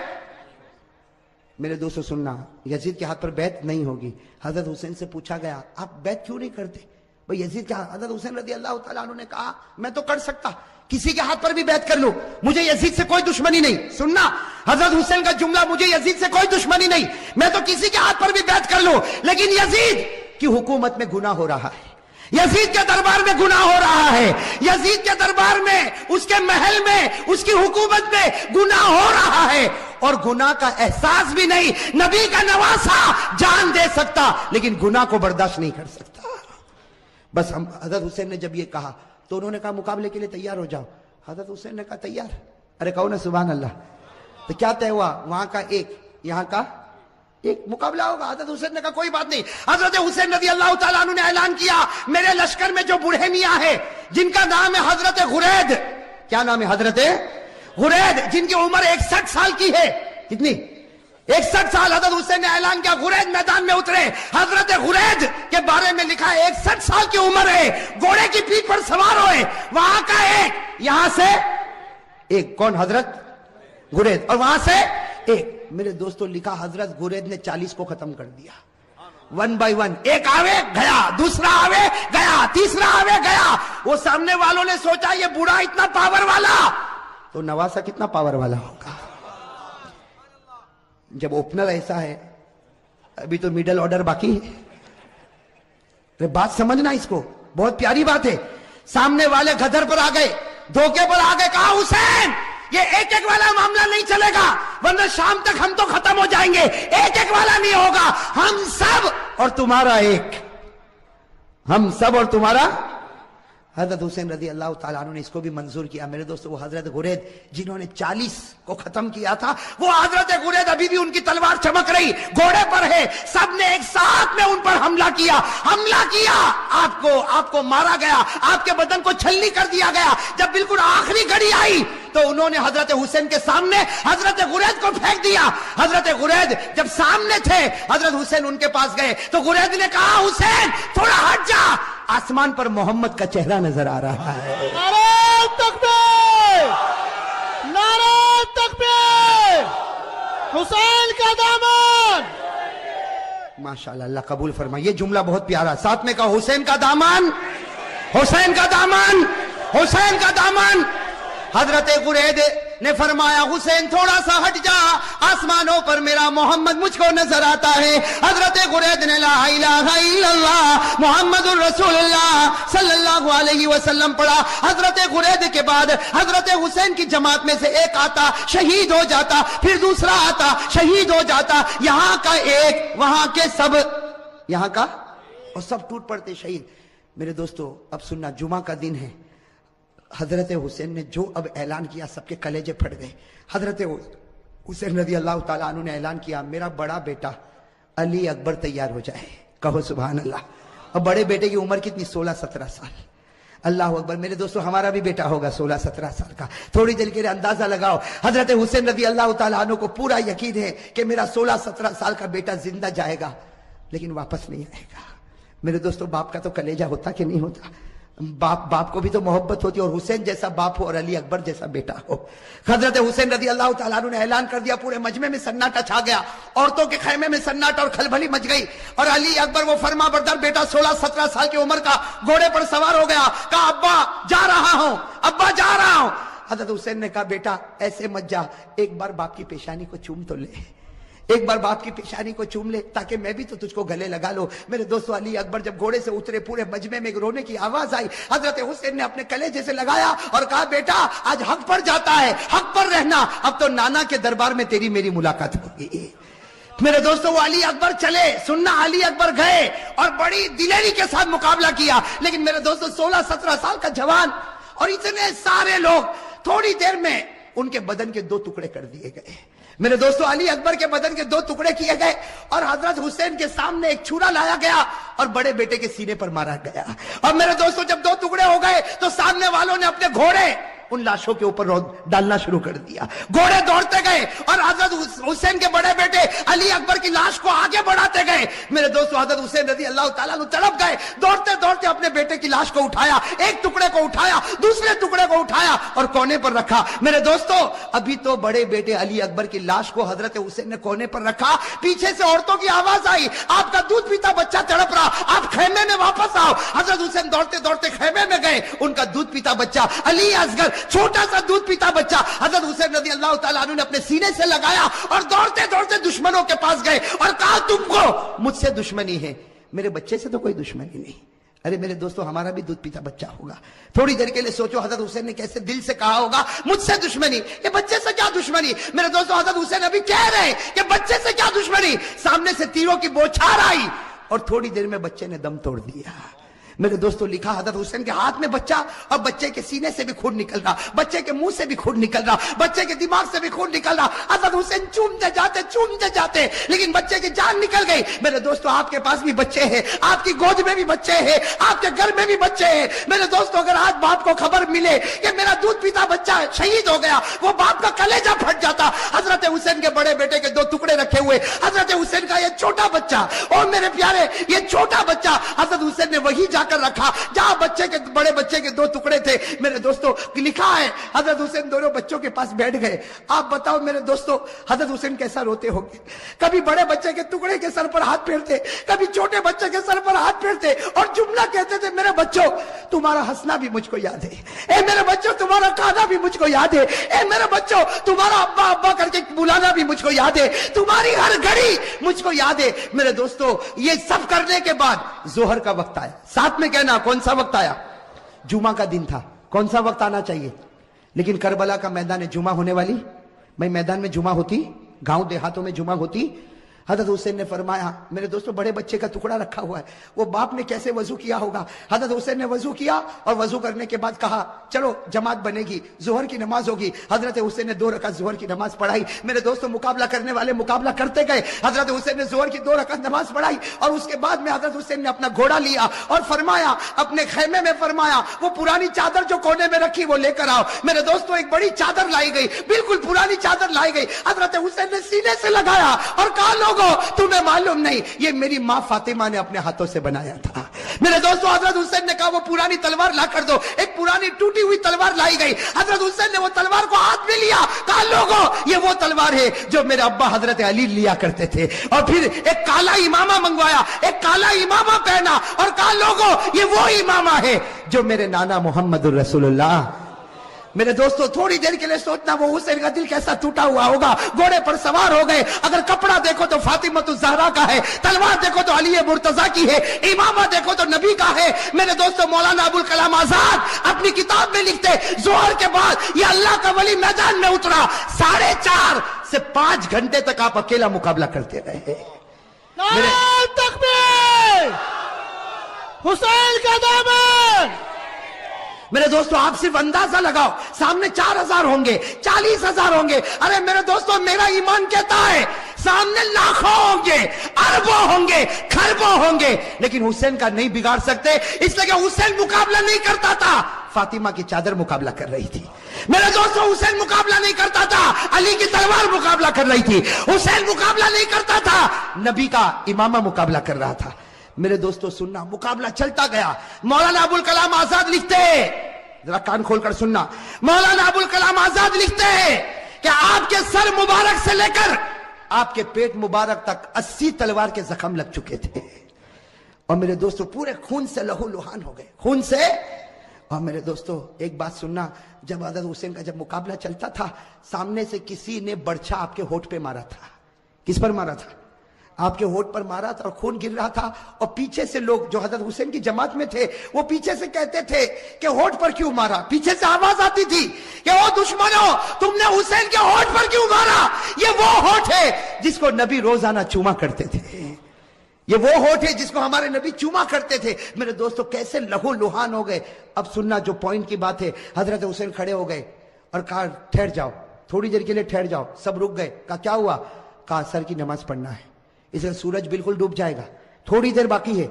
میرے دوستو سننا، یزید کے ہاتھ پر بیعت نہیں ہوگی۔ حضرت حسین سے پوچھا گیا آپ بیعت کیوں نہیں کرتے؟ بھئی یزید کے ہاتھ، حضرت حسین رضی اللہ تعالیٰ عنہ نے کہا میں تو کر سکتا، کسی کے ہاتھ پر بھی بیعت کر لوں، مجھے یزید سے کوئی دشمنی نہیں۔ سننا حضرت حسین کا جملہ، مجھے یزید سے کوئی دشمنی نہیں، میں تو کسی کے ہاتھ پر بھی بیعت کر لوں، لیکن یزید کی حکومت میں گناہ ہو رہا ہے، یزید کے دربار میں گناہ ہو رہا ہے، یزید کے دربار میں، اس کے محل میں، اس کی حکومت میں گناہ ہو رہا ہے، اور گناہ کا احساس بھی نہیں، نبی کا نواسا جان دے سکتا لیکن گناہ کو برداشت نہیں کر سکتا۔ بس حضرت حسین نے جب یہ کہا تو انہوں نے کہا مقابلے کے لیے تیار ہو جاؤ، حضرت حسین نے کہا تیار، ارے کہو نا سبحان اللہ۔ تو کیا طے ہوا؟ وہاں کا ایک، یہاں کا ایک، مقابلہ ہوگا۔ حضرت حسین نے کہا کوئی بات نہیں۔ حضرت حسین رضی اللہ تعالیٰ عنہ نے اعلان کیا میرے لشکر میں جو بوڑھے میاں ہیں جن کا نام ہے حضرت غرید، کیا نام ہے؟ حضرت غرید جن کی عمر 61 سال کی ہے. کتنی؟ 61 سال. حضرت حسین نے اعلان کیا غرید میدان میں اترے. حضرت غرید کے بارے میں لکھا ہے 61 سال کی عمر ہے, گھوڑے کی پیٹھ پر سوار ہوئے. وہاں کا ایک, یہاں سے ایک. کون؟ حضرت غرید. اور وہاں سے ایک. میرے دوستوں لکھا حضرت غرید نے 40 کو ختم کر دیا. 1 by 1. ایک آوے گیا, دوسرا آوے گیا, تیسرا آوے گیا. وہ سامنے والوں نے سوچا یہ بوڑھا اتنا پاور والا, تو نواسا کتنا پاور والا ہوگا. جب اوپنر ایسا ہے, ابھی تو میڈل آرڈر باقی ہے. بات سمجھنا اس کو, بہت پیاری بات ہے. سامنے والے گدر پر آ گئے, دھوکے پر آ گئے. کہا حسین یہ ایک ایک والا معاملہ نہیں چلے گا, ورنہ شام تک ہم تو ختم ہو جائیں گے. ایک ایک والا نہیں ہوگا, ہم سب اور تمہارا ایک, ہم سب اور تمہارا. حضرت حسین رضی اللہ تعالیٰ عنہ نے اس کو بھی منظور کیا. میرے دوستو وہ حضرت غرید جنہوں نے 40 کو ختم کیا تھا, وہ حضرت غرید ابھی بھی ان کی تلوار چمک رہی, گھوڑے پر ہے. سب نے ایک ساتھ میں ان پر حملہ کیا. آپ کو مارا گیا, آپ کے بدن کو چھلنی کر دیا گیا. جب بالکل آخری گھڑی آئی تو انہوں نے حضرت حسین کے سامنے حضرت غرید کو پھینک دیا. حضرت غرید جب سامنے تھے, حضرت حسین ان کے پاس گئے تو غرید نے کہا حسین تھوڑا ہٹ جا, آسمان پر محمد کا چہرہ نظر آ رہا ہے. نعرہ تکبیر, نعرہ تکبیر, حسین کا دامن. ماشاءاللہ, اللہ قبول فرمائے. یہ جملہ بہت پیارا, ساتھ میں کہا حسین کا دامن, حسین کا دامن, حسین کا دامن. حضرت غرید نے فرمایا حسین تھوڑا سا ہٹ جا, آسمانوں پر میرا محمد مجھ کو نظر آتا ہے. حضرت غرید نے لا الہ الا اللہ محمد الرسول اللہ صلی اللہ علیہ وسلم پڑھا. حضرت غرید کے بعد حضرت حسین کی جماعت میں سے ایک آتا, شہید ہو جاتا, پھر دوسرا آتا, شہید ہو جاتا. یہاں کا ایک, وہاں کے سب, یہاں کا اور سب ٹوٹ پڑتے شہید. میرے دوستو اب سننا, جمعہ کا دن ہے. حضرت حسین نے جو اب اعلان کیا سب کے کلیجے پھٹ گئے. حضرت حسین رضی اللہ تعالیٰ عنہ نے اعلان کیا میرا بڑا بیٹا علی اکبر تیار ہو جائے. کہو سبحان اللہ. اب بڑے بیٹے کی عمر کتنی؟ 16-17 سال. اللہ اکبر. میرے دوستو ہمارا بھی بیٹا ہوگا 16-17 سال کا. تھوڑی دیر کے لیے اندازہ لگاؤ. حضرت حسین رضی اللہ تعالیٰ عنہ کو پورا یقین ہے کہ میرا 16-17 سال کا بیٹا زندہ جائے گا, لیکن واپس نہیں آئے گا. میرے دوستو باپ کا تو کلیجہ ہوتا کہ نہیں ہوتا؟ باپ کو بھی تو محبت ہوتی, اور حسین جیسا باپ ہو اور علی اکبر جیسا بیٹا ہو. حضرت حسین رضی اللہ تعالیٰ عنہ نے اعلان کر دیا, پورے مجمع میں سناٹا چھا گیا, عورتوں کے خیمے میں سناٹا اور کھلبلی مچ گئی. اور علی اکبر وہ فرما بردار بیٹا 16-17 سال کی عمر کا گھوڑے پر سوار ہو گیا. کہا ابا جا رہا ہوں, ابا جا رہا ہوں. حضرت حسین نے کہا بیٹا ایسے مت جا, ایک بار باپ کی پیشانی کو چوم تو لے, ایک بار باپ کی پیشانی کو چوم لے تاکہ میں بھی تو تجھ کو گلے لگا لو. میرے دوستو علی اکبر جب گھوڑے سے اترے, پورے مجمع میں رونے کی آواز آئی. حضرت حسین نے اپنے کلیجے سے لگایا اور کہا بیٹا آج حق پر جاتا ہے, حق پر رہنا, اب تو نانا کے دربار میں تیری میری ملاقات ہوگی. میرے دوستو وہ علی اکبر چلے, سننا علی اکبر گئے اور بڑی دلیری کے ساتھ مقابلہ کیا. لیکن میرے دوستو 16-17 سال کا جوان اور اتنے سارے لوگ, تھوڑی دیر میں ان کے بدن کے 2 ٹکڑے کر دیے گئے. میرے دوستو علی اکبر کے بدن کے 2 ٹکڑے کیے گئے اور حضرت حسین کے سامنے ایک چھرا لایا گیا اور بڑے بیٹے کے سینے پر مارا گیا. اور میرے دوستو جب 2 ٹکڑے ہو گئے تو سامنے والوں نے اپنے گھوڑے ان لاشوں کے اوپر ڈالنا شروع کر دیا. گھوڑے دوڑتے گئے اور حضرت حسین کے بڑے بیٹے علی اکبر کی لاش کو آگے بڑھاتے گئے. میرے دوستو حضرت حسین رضی اللہ تعالیٰ عنہ تڑپ گئے, دوڑتے دوڑتے اپنے بیٹے کی لاش کو اٹھایا, ایک ٹکڑے کو اٹھایا, دوسرے ٹکڑے کو اٹھایا اور کونے پر رکھا. میرے دوستو ابھی تو بڑے بیٹے علی اکبر کی لاش کو حضرت حسین نے کونے پر رکھا, پیچھے سے عورتوں کی آواز آئی آپ کا دودھ پیتا بچہ تڑپ رہا, آپ خیمے میں واپس آؤ. حضرت حسین دوڑتے دوڑتے خیمے میں گئے, ان کا دودھ پیتا بچہ علی اصغر, چھوٹا سا دودھ پیتا بچہ حضرت حسین رضی اللہ تعالیٰ عنہ نے اپنے سینے سے لگایا اور دوڑتے دوڑتے دشمنوں کے پاس گئے اور کہا تم کو مجھ سے دشمنی ہے, میرے بچے سے تو کوئی دشمنی نہیں. ارے میرے دوستو ہمارا بھی دودھ پیتا بچہ ہوگا. تھوڑی دیر کے لیے سوچو حضرت حسین نے کیسے دل سے کہا ہوگا مجھ سے دشمنی, یہ بچے سے کیا دشمنی. میرے دوستو حضرت حسین ابھی کہہ رہے کہ بچے سے کیا دشمنی. سامنے سے تیروں کی بوچھار آئی اور تھوڑی دیر میں بچے نے دم توڑ دیا. میرے دوستوں لکھا حضرت حسین کے ہاتھ میں بچہ اور بچے کے سینے سے بھی خون نکل رہا, بچے کے منہ سے بھی خون نکل رہا, بچے کے دماغ سے بھی خون نکل رہا. حضرت حسین چومتے جاتے لیکن بچے کی جان نکل گئی. میرے دوستوں آپ کے پاس بھی بچے ہیں, آپ کی گود میں بھی بچے ہیں, آپ کے گھر میں بھی بچے ہیں. میرے دوستوں اگر آج باپ کو خبر ملے کہ میرا دودھ پیتا بچہ شہید ہو گیا, وہ باپ کا کلیجہ پھٹ جاتا. حضرت حسین کے بڑے بیٹے کے 2 ٹکڑے رکھے ہوئے, حضرت حسین کا یہ چھوٹا بچہ, اور میرے پیارے یہ چھوٹا بچہ حضرت حسین نے وہی جا کر رکھا جہاں بڑے بچے کے 2 ٹکڑے تھے. میرے دوستوں لکھا ہے حضرت حسین دونوں بچوں کے پاس بیٹھ گئے. آپ بتاؤ میرے دوستوں حضرت حسین کیسا روتے ہوں گے. کبھی بڑے بچے کے ٹکڑے کے سر پر ہاتھ پھیرتے, کبھی چھوٹے بچے کے سر پر ہاتھ پھیرتے اور جملہ کہتے تھے, میرے بچوں تمہارا ہنسنا بھی مجھ کو یاد ہے, اے میرے بچوں تمہارا کھانا بھی مجھ کو یاد ہے, اے میرے بچوں تمہارا ابا ابا کر کے بلانا بھی مجھ کو یاد ہے, تمہاری ہر گھڑی مجھ کو یاد ہے. میرے دوستوں یہ سب کرنے کے بعد ظہر کا وقت آیا. ساتھ میں کہنا کون سا وقت آیا؟ جمعہ کا دن تھا. کون سا وقت آنا چاہیے؟ لیکن کربلا کا میدان جمعہ ہونے والی, میں میدان میں جمعہ ہوتی, گاؤں دیہاتوں میں جمعہ ہوتی. حضرت حسین نے فرمایا, میرے دوستوں بڑے بچے کا ٹکڑا رکھا ہوا ہے, وہ باپ نے کیسے وضو کیا ہوگا. حضرت حسین نے وضو کیا اور وضو کرنے کے بعد کہا چلو جماعت بنے گی, ظہر کی نماز ہوگی. حضرت حسین نے 2 رکعت ظہر کی نماز پڑھائی. میرے دوستوں مقابلہ کرنے والے مقابلہ کرتے گئے. حضرت حسین نے ظہر کی 2 رکعت نماز پڑھائی اور اس کے بعد میں حضرت حسین نے اپنا گھوڑا لیا اور فرمایا, اپنے خیمے میں فرمایا وہ پرانی چادر جو کونے میں رکھی وہ لے کر آؤ. میرے دوستوں ایک بڑی چادر لائی گئی, بالکل پرانی چادر لائی گئی. حضرت حسین نے سینے سے لگایا اور کہا لوگوں تمہیں معلوم نہیں یہ میری ماں فاطمہ نے اپنے ہاتھوں سے بنایا تھا. میرے دوستوں حضرت حسین نے کہا وہ پرانی تلوار لا کر دو. ایک پرانی ٹوٹی ہوئی تلوار لائی گئی. حضرت حسین نے وہ تلوار کو ہاتھ میں لیا, کہا لوگوں یہ وہ تلوار ہے جو میرے ابا حضرت علی لیا کرتے تھے. اور پھر ایک کالا امامہ منگوایا, ایک کالا امامہ پہنا اور کہا لوگوں یہ وہ امامہ ہے جو میرے نانا محمد الرسول اللہ. میرے دوستوں تھوڑی دیر کے لیے سوچنا وہ حسین کا دل کیسا ٹوٹا ہوا ہوگا. گھوڑے پر سوار ہو گئے, اگر کپڑا دیکھو تو فاطمہ الزہرا کا ہے, تلوار دیکھو تو علی مرتضیٰ کی ہے, امامہ دیکھو تو نبی کا ہے. میرے دوستوں مولانا ابوالکلام آزاد اپنی کتاب میں لکھتے ظہر کے بعد یہ اللہ کا ولی میدان میں اترا, 4.5 سے 5 گھنٹے تک آپ اکیلا مقابلہ کرتے رہے. نعرہ تکبیر, حسین کا دامن. میرے دوستوں آپ صرف اندازہ لگاؤ, سامنے 4,000 ہوں گے, 40,000 ہوں گے. ارے میرے دوستوں میرا ایمان کہتا ہے سامنے لاکھوں ہوں گے, اربوں ہوں گے, کھربوں ہوں گے, لیکن حسین کا نہیں بگاڑ سکتے, اس لیے کہ حسین مقابلہ نہیں کرتا تھا, فاطمہ کی چادر مقابلہ کر رہی تھی. میرے دوستوں حسین مقابلہ نہیں کرتا تھا, علی کی تلوار مقابلہ کر رہی تھی. حسین مقابلہ نہیں کرتا تھا, نبی کا امامہ مقابلہ کر رہا تھا. میرے دوستوں سننا, مقابلہ چلتا گیا. مولانا ابوالکلام آزاد لکھتے ہیں, ذرا کان کھول کر سننا, مولانا ابوالکلام آزاد لکھتے ہیں کہ آپ کے سر مبارک سے لے کر آپ کے پیٹ مبارک تک 80 تلوار کے زخم لگ چکے تھے. اور میرے دوستوں پورے خون سے لہو لہان ہو گئے, خون سے. اور میرے دوستوں ایک بات سننا, جب حضرت حسین کا جب مقابلہ چلتا تھا, سامنے سے کسی نے برچھا آپ کے ہونٹ پہ مارا تھا. کس پر مارا تھا؟ آپ کے ہونٹ پر مارا تھا اور خون گر رہا تھا. اور پیچھے سے لوگ جو حضرت حسین کی جماعت میں تھے وہ پیچھے سے کہتے تھے کہ ہونٹ پر کیوں مارا. پیچھے سے آواز آتی تھی کہ او دشمنوں تم نے حسین کے ہونٹ پر کیوں مارا, یہ وہ ہونٹ ہے جس کو نبی روزانہ چوما کرتے تھے, یہ وہ ہونٹ ہے جس کو ہمارے نبی چوما کرتے تھے. میرے دوستوں کیسے لہو لہان ہو گئے. اب سننا جو پوائنٹ کی بات ہے, حضرت حسین کھڑے ہو گئے اور کہا ٹھہر جاؤ, تھوڑی دیر کے لیے ٹھہر جاؤ. سب رک گئے. کہا کیا ہوا؟ کہا اثر کی نماز پڑھنا ہے, اس لیے سورج بالکل ڈوب جائے گا, تھوڑی دیر باقی ہے,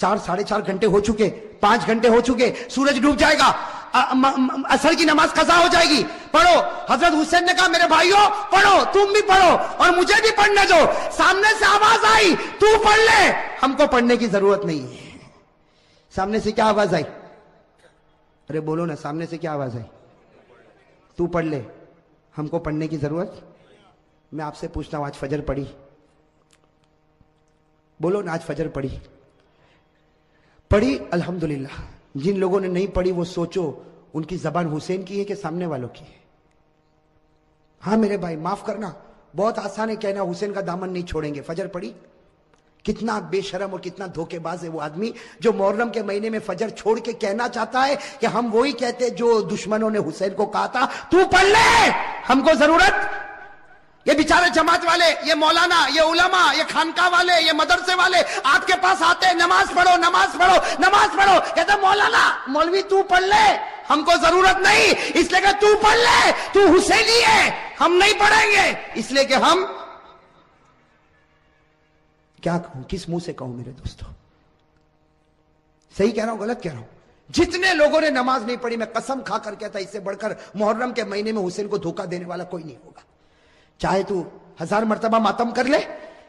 4-4.5 گھنٹے ہو چکے, 5 گھنٹے ہو چکے, سورج ڈوب جائے گا, اثر کی نماز قضا ہو جائے گی, پڑھو. حضرت حسین نے کہا میرے بھائیوں پڑھو, تم بھی پڑھو اور مجھے بھی پڑھنے دو. سامنے سے آواز آئی تو پڑھ لے, ہم کو پڑھنے کی ضرورت نہیں ہے. سامنے سے کیا آواز آئی؟ ارے بولو نا, سامنے سے کیا آواز آئی؟ تو پڑھ لے, ہم کو پڑھنے کی ضرورت. میں آپ سے پوچھتا ہوں آج فجر پڑھی؟ بولو نا, آج فجر پڑھی؟ پڑھی الحمدللہ. جن لوگوں نے نہیں پڑھی وہ سوچو ان کی زبان حسین کی ہے کہ سامنے والوں کی ہے. ہاں میرے بھائی معاف کرنا, بہت آسان ہے کہنا حسین کا دامن نہیں چھوڑیں گے. فجر پڑھی؟ کتنا بے شرم اور کتنا دھوکے باز ہے وہ آدمی جو محرم کے مہینے میں فجر چھوڑ کے کہنا چاہتا ہے کہ ہم وہی کہتے جو دشمنوں نے حسین کو کہا تھا, تو پڑھ لے, ہم کو ضرورت. یہ بیچارے جماعت والے، یہ مولانا، یہ علماء، یہ خانقاہ والے، یہ مدرسے والے آپ کے پاس آتے ہیں، نماز پڑھو نماز پڑھو نماز پڑھو، کہتے ہیں مولانا مولوی تو پڑھ لے، ہم کو ضرورت نہیں، اس لیے کہ تو پڑھ لے، تو حسینی ہے، ہم نہیں پڑھیں گے، اس لیے کہ ہم کیا کہوں، کس منہ سے کہوں میرے دوستو، صحیح کہہ رہا ہوں غلط کہہ رہا ہوں؟ جتنے لوگوں نے نماز نہیں پڑھی، میں قسم کھا کر کہتا اس سے بڑھ کر محرم کے مہینے میں حسین کو دھوکہ دینے والا کوئی نہیں ہوگا. چاہے تو 1000 مرتبہ ماتم کر لے،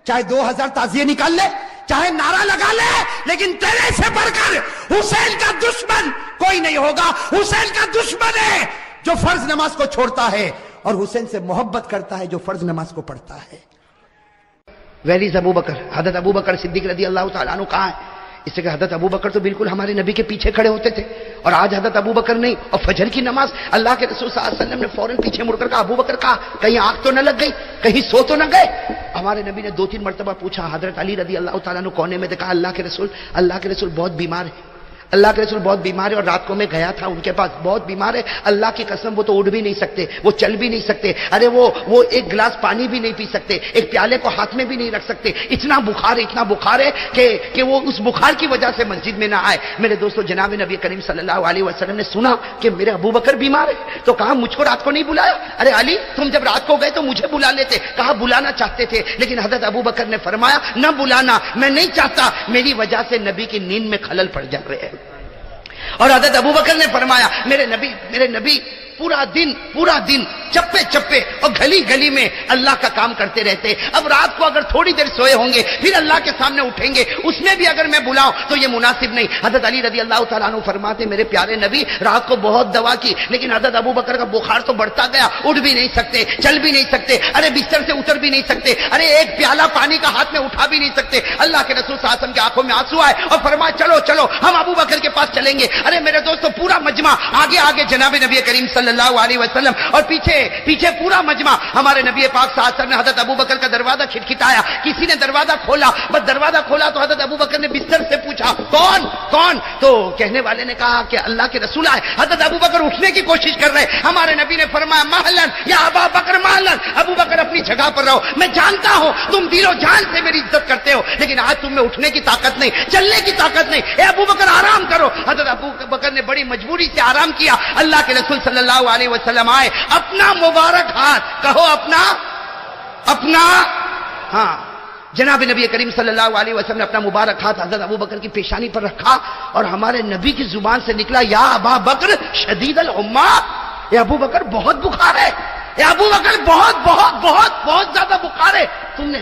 چاہے 2000 تعزیے نکال لے، چاہے نعرہ لگا لے، لیکن تیرے سے بڑھ کر حسین کا دشمن کوئی نہیں ہوگا. حسین کا دشمن ہے جو فرض نماز کو چھوڑتا ہے، اور حسین سے محبت کرتا ہے جو فرض نماز کو پڑھتا ہے. ویریز ابو بکر، حضرت ابو بکر صدیق رضی اللہ تعالیٰ عنہ کہاں ہے؟ اس سے کہ حضرت ابو بکر تو بالکل ہمارے نبی کے پیچھے کھڑے ہوتے تھے، اور آج حضرت ابو بکر نہیں. اور فجر کی نماز اللہ کے رسول صلی اللہ علیہ وسلم نے فوراً پیچھے مڑ کر کہا ابو بکر کہا کہیں آنکھ تو نہ لگ گئی، کہیں سو تو نہ گئے. ہمارے نبی نے 2-3 مرتبہ پوچھا حضرت علی رضی اللہ تعالیٰ عنہ کونے میں، دیکھا اللہ کے رسول بہت بیمار ہے، اللہ کے رسول بہت بیمار ہے، اور رات کو میں گیا تھا ان کے پاس، بہت بیمار ہے، اللہ کی قسم وہ تو اٹھ بھی نہیں سکتے، وہ چل بھی نہیں سکتے، ارے وہ ایک گلاس پانی بھی نہیں پی سکتے، ایک پیالے کو ہاتھ میں بھی نہیں رکھ سکتے، اتنا بخار ہے کہ وہ اس بخار کی وجہ سے مسجد میں نہ آئے. میرے دوستو جناب نبی کریم صلی اللہ علیہ وسلم نے سنا کہ میرے ابو بکر بیمار ہے تو کہا مجھ کو رات کو نہیں بلایا؟ ارے علی تم جب رات کو گئے تو مجھے بلا لیتے. کہا بلانا چاہتے تھے، لیکن حضرت ابو بکر نے فرمایا نہ بلانا، میں نہیں چاہتا، میری وجہ سے نبی کی نیند میں خلل پڑ جا رہے ہیں. اور حضرت ابو بکر نے فرمایا میرے نبی پورا دن چپے چپے اور گلی میں اللہ کا کام کرتے رہتے. اب رات کو اگر تھوڑی دیر سوئے ہوں گے پھر اللہ کے سامنے اٹھیں گے، اس میں بھی اگر میں بلاؤں تو یہ مناسب نہیں. حضرت علی رضی اللہ تعالیٰ عنہ فرماتے میرے پیارے نبی رات کو بہت دوا کی، لیکن حضرت ابو بکر کا بخار تو بڑھتا گیا، اٹھ بھی نہیں سکتے، چل بھی نہیں سکتے، ارے بستر سے اتر بھی نہیں سکتے، ارے ایک پیالہ پانی کا ہاتھ میں اٹھا بھی نہیں سکتے. اللہ کے رسول صلی اللہ علیہ وسلم کی آنکھوں میں آنسو آئے اور فرمایا چلو ہم ابو بکر کے پاس چلیں گے. ارے میرے دوستو پورا مجمع آگے جناب نبی کریم صلی اللہ علیہ وسلم اور پیچھے پورا مجمع. ہمارے نبی پاک صلی اللہ علیہ وسلم نے حضرت ابو بکر کا دروازہ کھٹکھٹایا، کسی نے دروازہ کھولا، بس دروازہ کھولا تو حضرت ابو بکر نے بستر سے پوچھا کون؟ تو کہنے والے نے کہا کہ اللہ کے رسول آئے. حضرت ابو بکر اٹھنے کی کوشش کر رہے، ہمارے نبی نے فرمایا مہلن یا ابا بکر مہلن، ابو بکر اپنی جگہ پر رہو، میں جانتا ہوں تم دل و جان سے میری عزت کرتے ہو، لیکن آج تم میں اٹھنے کی طاقت نہیں، چلنے کی طاقت نہیں، اے ابو بکر آرام کرو. حضرت ابو بکر نے بڑی مجبوری سے آرام کیا. اللہ کے رسول صلی اللہ علیہ وسلم آئے، اپنا مبارک ہاتھ کہو اپنا ہاں جناب نبی کریم صلی اللہ علیہ وسلم نے اپنا مبارک ہاتھ حضرت ابو بکر کی پیشانی پر رکھا، اور ہمارے نبی کی زبان سے نکلا یا ابا بکر شدید الحمہ، اے ابو بکر بہت بخار ہے، اے ابو بکر بہت زیادہ بخار ہے.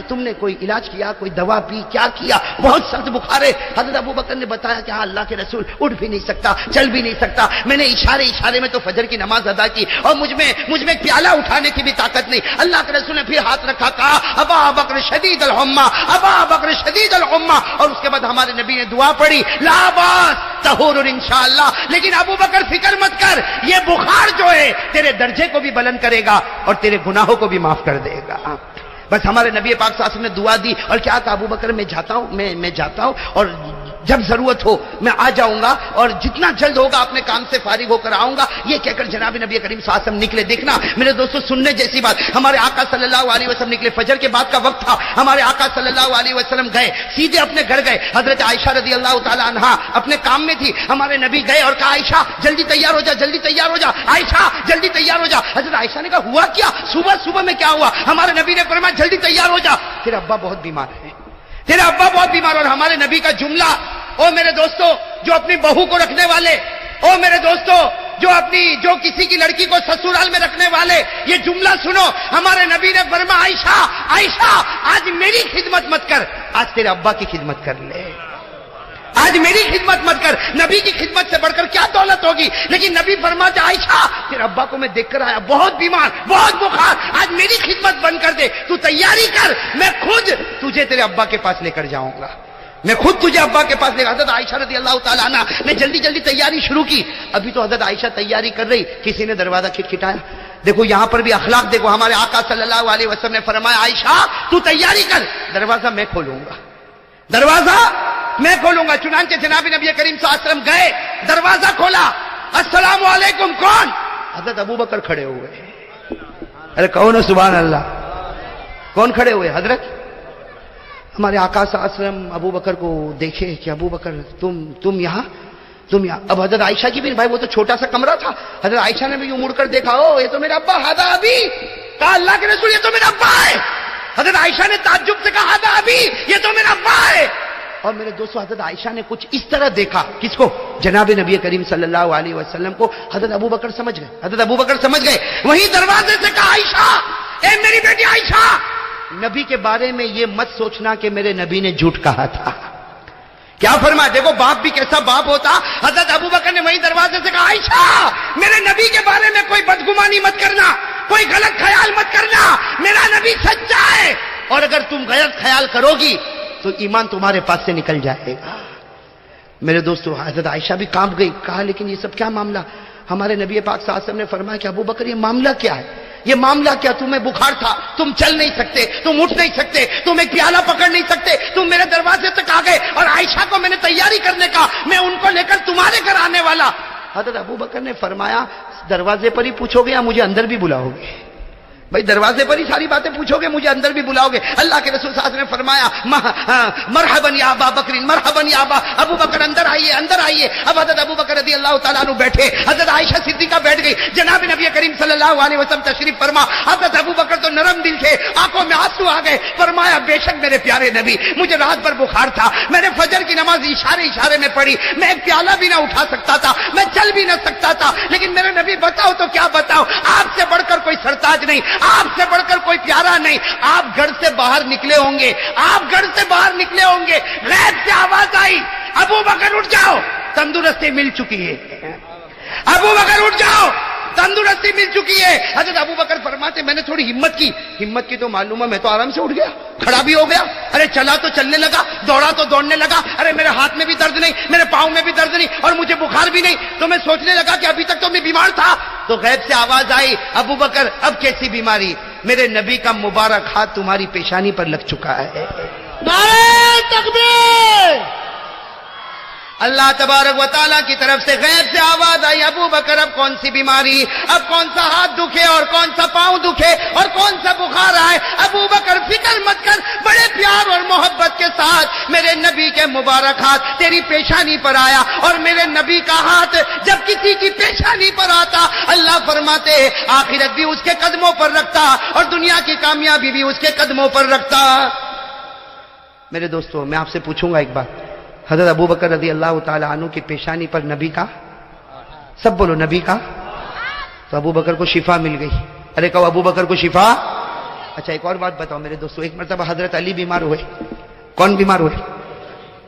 تم نے کوئی علاج کیا، کوئی دوا پی، کیا کیا؟ بہت سخت بخار ہے. حضرت ابو بکر نے بتایا کہ ہاں اللہ کے رسول اٹھ بھی نہیں سکتا، چل بھی نہیں سکتا، میں نے اشارے میں تو فجر کی نماز ادا کی، اور مجھ میں پیالہ اٹھانے کی بھی طاقت نہیں. اللہ کے رسول نے پھر ہاتھ رکھا، کہا ابا بکر شدید الحمہ، ابا بکر شدید الحمہ، اور اس کے بعد ہمارے نبی نے دعا پڑھی لا باس طہور انشاءاللہ. لیکن ابو بکر فکر مت کر، یہ بخار جو ہے تیرے درجے کو بھی بلند کرے گا اور تیرے گناہوں کو بھی معاف کر دے گا. بس ہمارے نبی پاک صلی اللہ علیہ وسلم نے دعا دی اور کیا کہا ابو بکر میں جاتا ہوں اور جب ضرورت ہو میں آ جاؤں گا، اور جتنا جلد ہوگا اپنے کام سے فارغ ہو کر آؤں گا. یہ کہہ کر جناب نبی کریم صلی اللہ علیہ وسلم نکلے. دیکھنا میرے دوستو سننے جیسی بات، ہمارے آقا صلی اللہ علیہ وسلم نکلے، فجر کے بعد کا وقت تھا، ہمارے آقا صلی اللہ علیہ وسلم گئے، سیدھے اپنے گھر گئے. حضرت عائشہ رضی اللہ تعالی عنہا اپنے کام میں تھی، ہمارے نبی گئے اور کہا عائشہ جلدی تیار ہو جا، عائشہ جلدی تیار ہو جا. حضرت عائشہ نے کہا ہوا کیا؟ صبح میں کیا ہوا؟ ہمارے نبی نے فرمایا جلدی تیار ہو جا، تیرا ابا بہت بیمار اور ہمارے نبی کا جملہ، او میرے دوستو جو اپنی بہو کو رکھنے والے، او میرے دوستو جو کسی کی لڑکی کو سسرال میں رکھنے والے، یہ جملہ سنو. ہمارے نبی نے فرمایا عائشہ آج میری خدمت مت کر، آج تیرے ابا کی خدمت کر لے، آج میری خدمت مت کر. نبی کی خدمت سے بڑھ کر کیا دولت ہوگی؟ لیکن نبی فرماتے عائشہ تیرے ابا کو میں دیکھ کر آیا، بہت بیمار، بہت بخار، آج میری خدمت بند کر دے، تو تیاری کر، میں خود تجھے تیرے ابا کے پاس لے کر جاؤں گا، میں خود تجھے ابا کے پاس لے گا. حضرت عائشہ رضی اللہ تعالیٰ عنہ نے جلدی تیاری شروع کی. ابھی تو حضرت عائشہ تیاری کر رہی، کسی نے دروازہ کھٹکھٹایا. دیکھو یہاں پر بھی اخلاق دیکھو. ہمارے آقا صلی اللہ علیہ وسلم نے فرمایا عائشہ تو تیاری کر، دروازہ میں کھولوں گا. چنانچہ جناب نبی کریم صلی اللہ علیہ وسلم گئے، دروازہ کھولا، السلام علیکم. کون؟ حضرت ابو بکر کھڑے ہوئے. ارے کہو نا سبحان اللہ. کون کھڑے ہوئے؟ حضرت ہمارے آقا صلی اللہ علیہ وسلم ابو بکر کو دیکھے کہ ابو بکر تم یہاں. اب حضرت عائشہ کی بھی، بھائی وہ تو چھوٹا سا کمرہ تھا، حضرت عائشہ نے بھی یوں مڑ کر دیکھا، او یہ تو میرا ابا، ہادا ابھی. کہا اللہ کے رسول یہ تو میرا ابا ہے. حضرت عائشہ نے تعجب سے کہا ہادا ابھی، یہ تو میرا ابا ہے. اور میرے دوستو حضرت عائشہ نے کچھ اس طرح دیکھا، کس کو؟ جناب نبی کریم صلی اللہ علیہ وسلم کو. حضرت ابو بکر سمجھ گئے. وہیں دروازے سے کہا عائشہ، اے میری بیٹی عائشہ، نبی کے بارے میں یہ مت سوچنا کہ میرے نبی نے جھوٹ کہا تھا. کیا فرمایا؟ دیکھو باپ بھی کیسا باپ ہوتا. حضرت ابو بکر نے وہیں دروازے سے کہا عائشہ، میرے نبی کے بارے میں کوئی بدگمانی مت کرنا، کوئی غلط خیال مت کرنا، میرا نبی سچا ہے، اور اگر تم غلط خیال کرو گی تو ایمان تمہارے پاس سے نکل جائے گا. میرے دوستو حضرت عائشہ بھی کانپ گئی. کہا لیکن یہ سب کیا معاملہ؟ ہمارے نبی پاک صلی اللہ علیہ وسلم نے فرمایا کہ ابو بکر یہ معاملہ کیا ہے؟ یہ معاملہ کیا؟ تمہیں بخار تھا، تم چل نہیں سکتے، تم اٹھ نہیں سکتے، تم ایک پیالہ پکڑ نہیں سکتے، تم میرے دروازے تک آ گئے، اور عائشہ کو میں نے تیاری کرنے کا، میں ان کو لے کر تمہارے گھر آنے والا. حضرت ابو بکر نے فرمایا دروازے پر ہی پوچھو گے یا مجھے اندر بھی بلاؤ گے؟ بھائی دروازے پر ہی ساری باتیں پوچھو گے، مجھے اندر بھی بلاؤ گے؟ اللہ کے رسول صلی اللہ علیہ وسلم نے فرمایا مرحبا یا ابا بکر، مرحبا یا ابو بکر، اندر آئیے، اندر آئیے. اب حضرت ابو بکر رضی اللہ تعالیٰ عنہ بیٹھے، حضرت عائشہ صدیقہ بیٹھ گئی. جناب نبی کریم صلی اللہ علیہ وسلم تشریف فرما. حضرت ابو بکر تو نرم دل تھے، آنکھوں میں آنسو آ گئے. فرمایا بے شک میرے پیارے نبی، مجھے رات بھر بخار تھا، میں نے فجر کی نماز اشارے میں پڑھی، میں ایک پیالہ بھی نہ اٹھا سکتا تھا، میں چل بھی نہ سکتا تھا، لیکن میرے نبی بتاؤ تو کیا بتاؤ، آپ سے بڑھ کر کوئی سرتاج نہیں، آپ سے بڑھ کر کوئی پیارا نہیں. آپ گھر سے باہر نکلے ہوں گے، غیب سے آواز آئی، ابو بکر اٹھ جاؤ، تندرستی مل چکی ہے. ابو بکر اٹھ جاؤ، تندرستی مل چکی ہے. حضرت ابو بکر فرماتے میں نے تھوڑی ہمت کی تو معلوم ہے، میں تو آرام سے اٹھ گیا، کھڑا بھی ہو گیا. ارے چلا تو چلنے لگا، دوڑا تو دوڑنے لگا. ارے میرے ہاتھ میں بھی درد نہیں، میرے پاؤں میں بھی درد نہیں، اور مجھے بخار بھی نہیں. تو میں سوچنے لگا کہ ابھی تک تو میں بیمار تھا. تو غیب سے آواز آئی، ابو بکر اب کیسی بیماری؟ میرے نبی کا مبارک ہاتھ تمہاری پیشانی پر لگ چکا ہے. نعرہ تکبیر. اللہ تبارک و تعالیٰ کی طرف سے غیب سے آواز آئی، ابو بکر اب کون سی بیماری، اب کون سا ہاتھ دکھے اور کون سا پاؤں دکھے اور کون سا بخار آئے؟ ابو بکر فکر مت کر، بڑے پیار اور محبت کے ساتھ میرے نبی کے مبارک ہاتھ تیری پیشانی پر آیا. اور میرے نبی کا ہاتھ جب کسی کی پیشانی پر آتا، اللہ فرماتے آخرت بھی اس کے قدموں پر رکھتا اور دنیا کی کامیابی بھی اس کے قدموں پر رکھتا. میرے دوستو میں آپ سے پوچھوں گا ایک بات، حضرت ابو بکر رضی اللہ تعالیٰ عنہ کی پیشانی پر نبی کا، سب بولو نبی کا، تو ابو بکر کو شفا مل گئی. ارے کہو ابو بکر کو شفا. اچھا ایک اور بات بتاؤ میرے دوستو، ایک مرتبہ حضرت علی بیمار ہوئے. کون بیمار ہوئے؟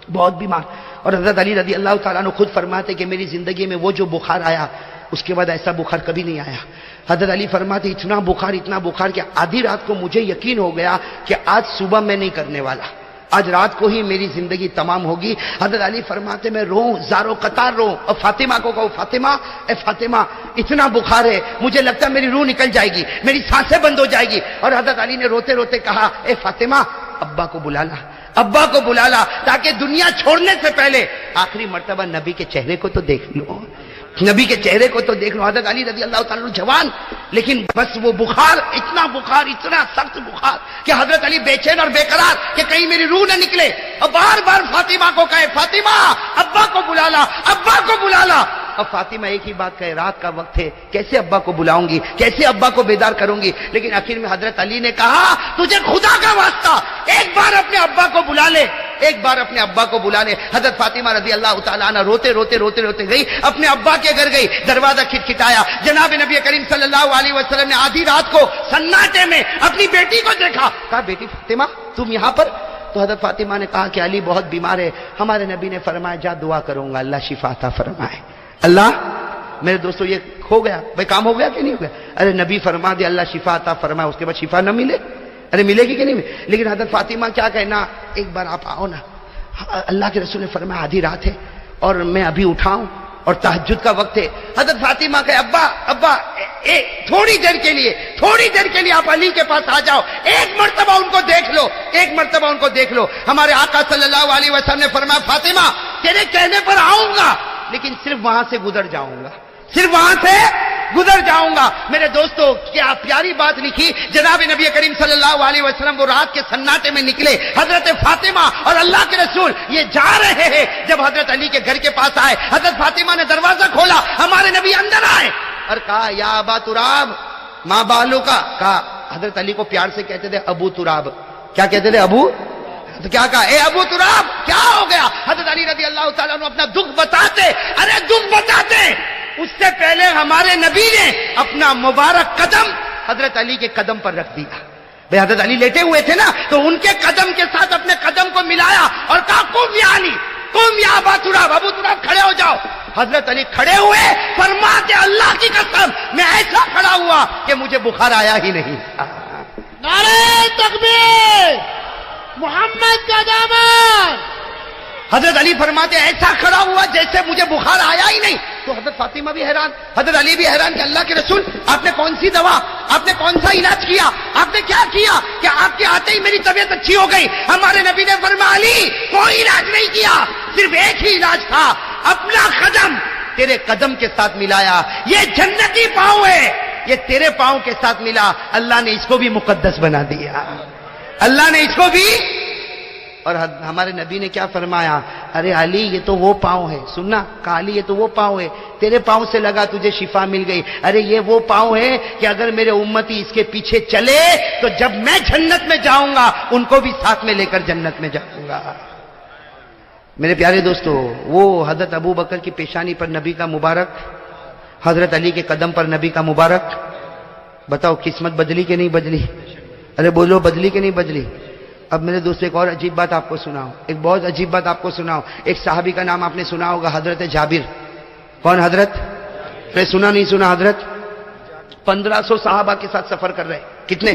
بہت بیمار. اور حضرت علی رضی اللہ تعالیٰ عنہ خود فرماتے کہ میری زندگی میں وہ جو بخار آیا اس کے بعد ایسا بخار کبھی نہیں آیا. حضرت علی فرماتے اتنا بخار کہ آدھی رات کو مجھے یقین ہو گیا کہ آج صبح میں نہیں کرنے والا، آج رات کو ہی میری زندگی تمام ہوگی. حضرت علی فرماتے میں رو زارو قطار رو، اور فاطمہ کو کہو فاطمہ اے فاطمہ اتنا بخار ہے مجھے لگتا ہے میری روح نکل جائے گی، میری سانسیں بند ہو جائے گی. اور حضرت علی نے روتے روتے کہا اے فاطمہ ابا کو بلا لا، ابا کو بلا لا، تاکہ دنیا چھوڑنے سے پہلے آخری مرتبہ نبی کے چہرے کو تو دیکھ لو، نبی کے چہرے کو تو دیکھ لو. حضرت علی رضی اللہ تعالیٰ جوان، لیکن بس وہ بخار اتنا سخت بخار کہ حضرت علی بے چین اور بے قرار کہ کہیں میری روح نہ نکلے، اور بار بار فاطمہ کو کہے فاطمہ ابا کو بلا لا، ابا کو بلا لا. اب فاطمہ ایک ہی بات کہے رات کا وقت ہے، کیسے ابا کو بلاؤں گی، کیسے ابا کو بیدار کروں گی؟ لیکن آخر میں حضرت علی نے کہا تجھے خدا کا واسطہ ایک بار اپنے ابا کو بلا لے، ایک بار اپنے ابا کو بلا لے. حضرت فاطمہ رضی اللہ تعالیٰ عنہ روتے روتے گئی، اپنے ابا کے گھر گئی. دروازہ کھٹکھٹایا، جناب نبی کریم صلی اللہ علیہ وسلم نے آدھی رات کو سناٹے میں اپنی بیٹی کو دیکھا. کہا بیٹی فاطمہ تم یہاں پر؟ تو حضرت فاطمہ نے کہا کہ علی بہت بیمار ہے. ہمارے نبی نے فرمایا جا دعا کروں گا اللہ شفا عطا فرمائے. اللہ میرے دوستو یہ ہو گیا بھائی، کام ہو گیا کہ نہیں ہو گیا؟ ارے نبی فرما دے اللہ شفا عطا فرمائے، اس کے بعد شفا نہ ملے؟ ارے ملے گی کہ نہیں؟ لیکن حضرت فاطمہ کیا کہنا، ایک بار آپ آؤ نا. اللہ کے رسول نے فرمایا آدھی رات ہے اور میں ابھی اٹھاؤں اور تہجد کا وقت ہے. حضرت فاطمہ کہ ابا تھوڑی دیر کے لیے آپ علی کے پاس آ جاؤ، ایک مرتبہ ان کو دیکھ لو. ہمارے آقا صلی اللہ علیہ وسلم نے فرمایا فاطمہ تیرے کہنے پر آؤں گا، لیکن صرف وہاں سے گزر جاؤں گا، صرف وہاں سے گزر جاؤں گا. میرے دوستو کیا پیاری بات لکھی جناب نبی کریم صلی اللہ علیہ وسلم. وہ رات کے سناٹے میں نکلے, حضرت فاطمہ اور اللہ کے رسول یہ جا رہے ہیں. جب حضرت علی کے گھر کے پاس آئے, حضرت فاطمہ نے دروازہ کھولا, ہمارے نبی اندر آئے اور کہا یا ابا تراب ماں بالو کا. کہا حضرت علی کو پیار سے کہتے تھے ابو تراب. کیا کہتے تھے ابو؟ تو کیا کہا اے ابو تراب کیا ہو گیا؟ حضرت علی رضی اللہ تعالیٰ عنہ اپنا دکھ بتاتے. ارے دکھ بتاتے, اس سے پہلے ہمارے نبی نے اپنا مبارک قدم حضرت علی کے قدم پر رکھ دیا. بھئی حضرت علی لیٹے ہوئے تھے نا, تو ان کے قدم کے ساتھ اپنے قدم کو ملایا اور کہا قم یا علی, قم یا ابا تراب, ابو تراب کھڑے ہو جاؤ. حضرت علی کھڑے ہوئے, فرماتے اللہ کی قسم میں ایسا کھڑا ہوا کہ مجھے بخار آیا ہی نہیں. نعرہ تکبیر, محمد کا دامن. حضرت علی فرماتے ایسا کھڑا ہوا جیسے مجھے بخار آیا ہی نہیں. تو حضرت فاطمہ بھی حیران, حضرت علی بھی حیران کہ اللہ کے رسول آپ نے کون سی دوا, آپ نے کون سا علاج کیا, آپ نے کیا کیا کہ آپ کے آتے ہی میری طبیعت اچھی ہو گئی؟ ہمارے نبی نے فرمایا علی کوئی علاج نہیں کیا, صرف ایک ہی علاج تھا, اپنا قدم تیرے قدم کے ساتھ ملایا. یہ جنتی پاؤں ہے, یہ تیرے پاؤں کے ساتھ ملا, اللہ نے اس کو بھی مقدس بنا دیا, اللہ نے اس کو بھی. اور ہمارے نبی نے کیا فرمایا, ارے علی یہ تو وہ پاؤں ہے, سننا, کہا علی یہ تو وہ پاؤں ہے, تیرے پاؤں سے لگا تجھے شفا مل گئی. ارے یہ وہ پاؤں ہے کہ اگر میرے امتی اس کے پیچھے چلے تو جب میں جنت میں جاؤں گا ان کو بھی ساتھ میں لے کر جنت میں جاؤں گا. میرے پیارے دوستو, وہ حضرت ابو بکر کی پیشانی پر نبی کا مبارک, حضرت علی کے قدم پر نبی کا مبارک. بتاؤ قسمت بدلی کہ نہیں بدلی؟ ارے بولو بدلی کہ نہیں بدلی؟ اب میرے دوست ایک اور عجیب بات آپ کو سناؤ, ایک بہت عجیب بات آپ کو سناؤ. ایک صحابی کا نام آپ نے سنا ہوگا, حضرت جابر. کون حضرت؟ پھر سنا نہیں سنا حضرت؟ 1500 صحابہ کے ساتھ سفر کر رہے. کتنے؟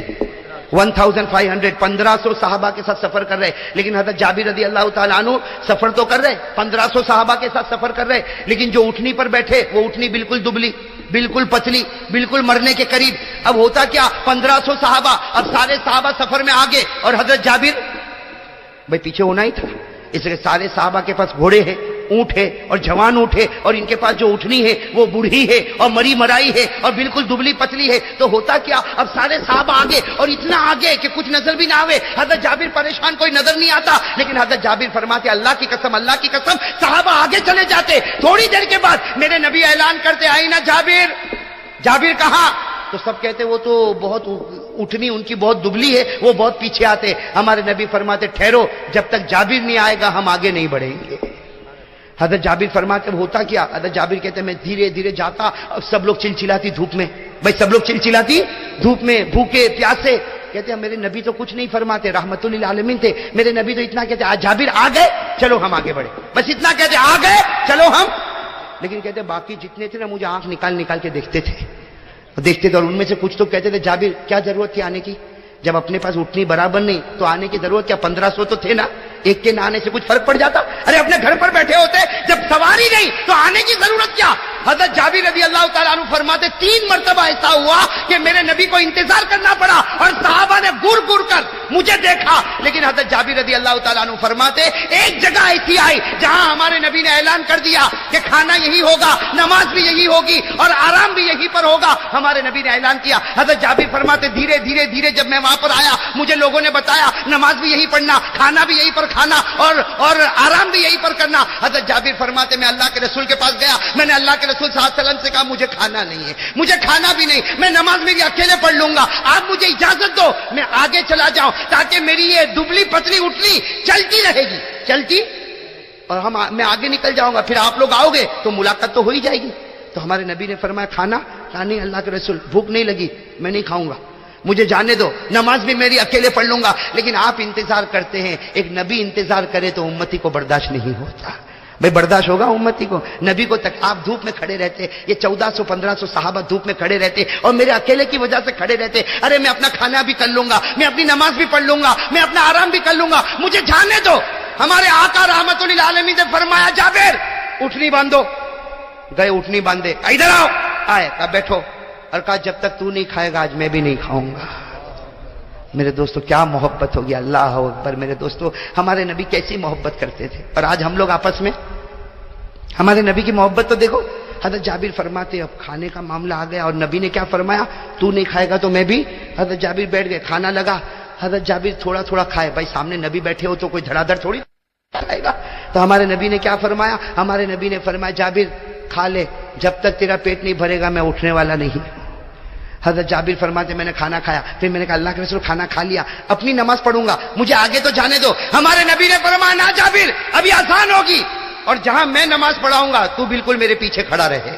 1500. 1500 صحابہ کے ساتھ سفر کر رہے. لیکن حضرت جابر رضی اللہ تعالیٰ عنہ سفر تو کر رہے, 1500 صحابہ کے ساتھ سفر کر رہے, لیکن جو اٹھنی پر بیٹھے وہ اٹھنی بالکل دبلی, بالکل پتلی, بالکل مرنے کے قریب. اب ہوتا کیا, 1500 صحابہ, اب سارے صحابہ سفر میں آگے اور حضرت جابر بھائی پیچھے ہونا ہی تھا. اس لیے سارے صحابہ کے پاس گھوڑے ہیں, اونٹ ہے اور جوان اونٹ ہے, اور ان کے پاس جو اٹھنی ہے وہ بوڑھی ہے اور مری مرائی ہے اور بالکل دبلی پتلی ہے. تو ہوتا کیا, اب سارے صحابہ آگے اور اتنا آگے کہ کچھ نظر بھی نہ آوے. حضرت جابر پریشان, کوئی نظر نہیں آتا. لیکن حضرت جابر فرماتے اللہ کی قسم, اللہ کی قسم, صحابہ آگے چلے جاتے. تھوڑی دیر کے بعد میرے نبی اعلان کرتے آئی نا جابر. جابر کہاں؟ تو سب کہتے وہ تو بہت اٹھنی ان کی بہت دبلی ہے, وہ بہت پیچھے آتے. ہمارے نبی فرماتے ٹھہرو, جب تک جابر نہیں آئے گا ہم آگے نہیں بڑھیں گے. حضرت جابر فرماتے ہوتا کیا, حضرت جابر کہتے میں دھیرے دھیرے جاتا, اب سب لوگ چلچلاتی دھوپ میں, بھائی سب لوگ چلچلاتی دھوپ میں, بھوکے پیاسے. کہتے ہیں میرے نبی تو کچھ نہیں فرماتے, رحمت للعالمین تھے. میرے نبی تو اتنا کہتے جابر آ گئے چلو ہم آگے بڑھے, بس اتنا کہتے آ گئے چلو ہم. لیکن کہتے باقی جتنے تھے نا مجھے آنکھ نکال نکال کے دیکھتے تھے, دیکھتے تھے, اور ان میں سے کچھ تو کہتے تھے جابر کیا ضرورت تھی آنے کی, جب اپنے پاس اٹھنی برابر نہیں تو آنے کی ضرورت کیا, 1500 تو تھے نا, ایک کے نہ آنے سے کچھ فرق پڑ جاتا. ارے اپنے گھر پر بیٹھے ہوتے, جب سواری نہیں تو آنے کی ضرورت کیا. حضرت جابر رضی اللہ تعالیٰ عنہ فرماتے 3 مرتبہ ایسا ہوا کہ میرے نبی کو انتظار کرنا پڑا اور صحابہ نے گر گر کر مجھے دیکھا. لیکن حضرت جابر رضی اللہ تعالیٰ عنہ فرماتے ایک جگہ ایسی آئی جہاں ہمارے نبی نے اعلان کر دیا کہ کھانا یہی ہوگا, نماز بھی یہی ہوگی اور آرام بھی یہی پر ہوگا. ہمارے نبی نے اعلان کیا. حضرت جابر فرماتے دھیرے دھیرے دھیرے جب میں وہاں پر آیا مجھے لوگوں نے بتایا نماز بھی یہی پڑھنا, کھانا بھی یہی پر کھانا اور آرام بھی یہی پر کرنا. حضرت جابر فرماتے میں اللہ کے رسول کے پاس گیا, میں نے اللہ کے رسول صلی اللہ علیہ وسلم سے کہا مجھے کھانا نہیں ہے, مجھے کھانا بھی نہیں, میں نماز میری اکیلے پڑھ لوں گا, آپ مجھے اجازت دو میں آگے چلا جاؤں تاکہ میری یہ دبلی پتلی اٹھنی چلتی رہے گی, چلتی, اور میں آگے نکل جاؤں گا, پھر آپ لوگ آؤ گے تو ملاقات تو ہو ہی جائے گی. تو ہمارے نبی نے فرمایا کھانا, کہا نہیں اللہ کے رسول بھوک نہیں لگی, میں نہیں کھاؤں گا, مجھے جانے دو, نماز بھی میری اکیلے پڑھ لوں گا. لیکن آپ انتظار کرتے ہیں, ایک نبی انتظار کرے تو امتی کو برداشت نہیں ہوتا. بھائی برداشت ہوگا امتی کو؟ نبی کو تک آپ دھوپ میں کھڑے رہتے, یہ 1400-1500 صحابہ دھوپ میں کھڑے رہتے اور میرے اکیلے کی وجہ سے کھڑے رہتے. ارے میں اپنا کھانا بھی کر لوں گا, میں اپنی نماز بھی پڑھ لوں گا, میں اپنا آرام بھی کر لوں گا, مجھے جانے دو. ہمارے آقا رحمت للعالمین نے فرمایا جابر اٹھنی باندھو. گئے اٹھنی باندھے, ادھر آؤ, آئے, کہا بیٹھو, اور کہا جب تک تو نہیں کھائے گا آج میں بھی نہیں کھاؤں گا. میرے دوستو کیا محبت ہوگی, اللہ اکبر. میرے دوستو ہمارے نبی کیسی محبت کرتے تھے, اور آج ہم لوگ آپس میں ہمارے نبی کی محبت تو دیکھو. حضرت جابر فرماتے اب کھانے کا معاملہ آ گیا اور نبی نے کیا فرمایا, تو نہیں کھائے گا تو میں بھی. حضرت جابر بیٹھ گئے, کھانا لگا. حضرت جابر تھوڑا تھوڑا کھائے, بھائی سامنے نبی بیٹھے ہو تو کوئی دھڑا دھڑ تھوڑی کھائے گا. تو ہمارے نبی نے کیا فرمایا, ہمارے نبی نے فرمایا جابر کھا لے, جب تک تیرا پیٹ نہیں بھرے گا میں اٹھنے والا نہیں. حضرت جابر فرماتے میں نے کھانا کھایا, پھر میں نے کہا اللہ کے رسول کھانا کھا لیا, اپنی نماز پڑھوں گا, مجھے آگے تو جانے دو. ہمارے نبی نے فرمایا نہ جابر, ابھی آسان ہوگی, اور جہاں میں نماز پڑھاؤں گا تو بالکل میرے پیچھے کھڑا رہے.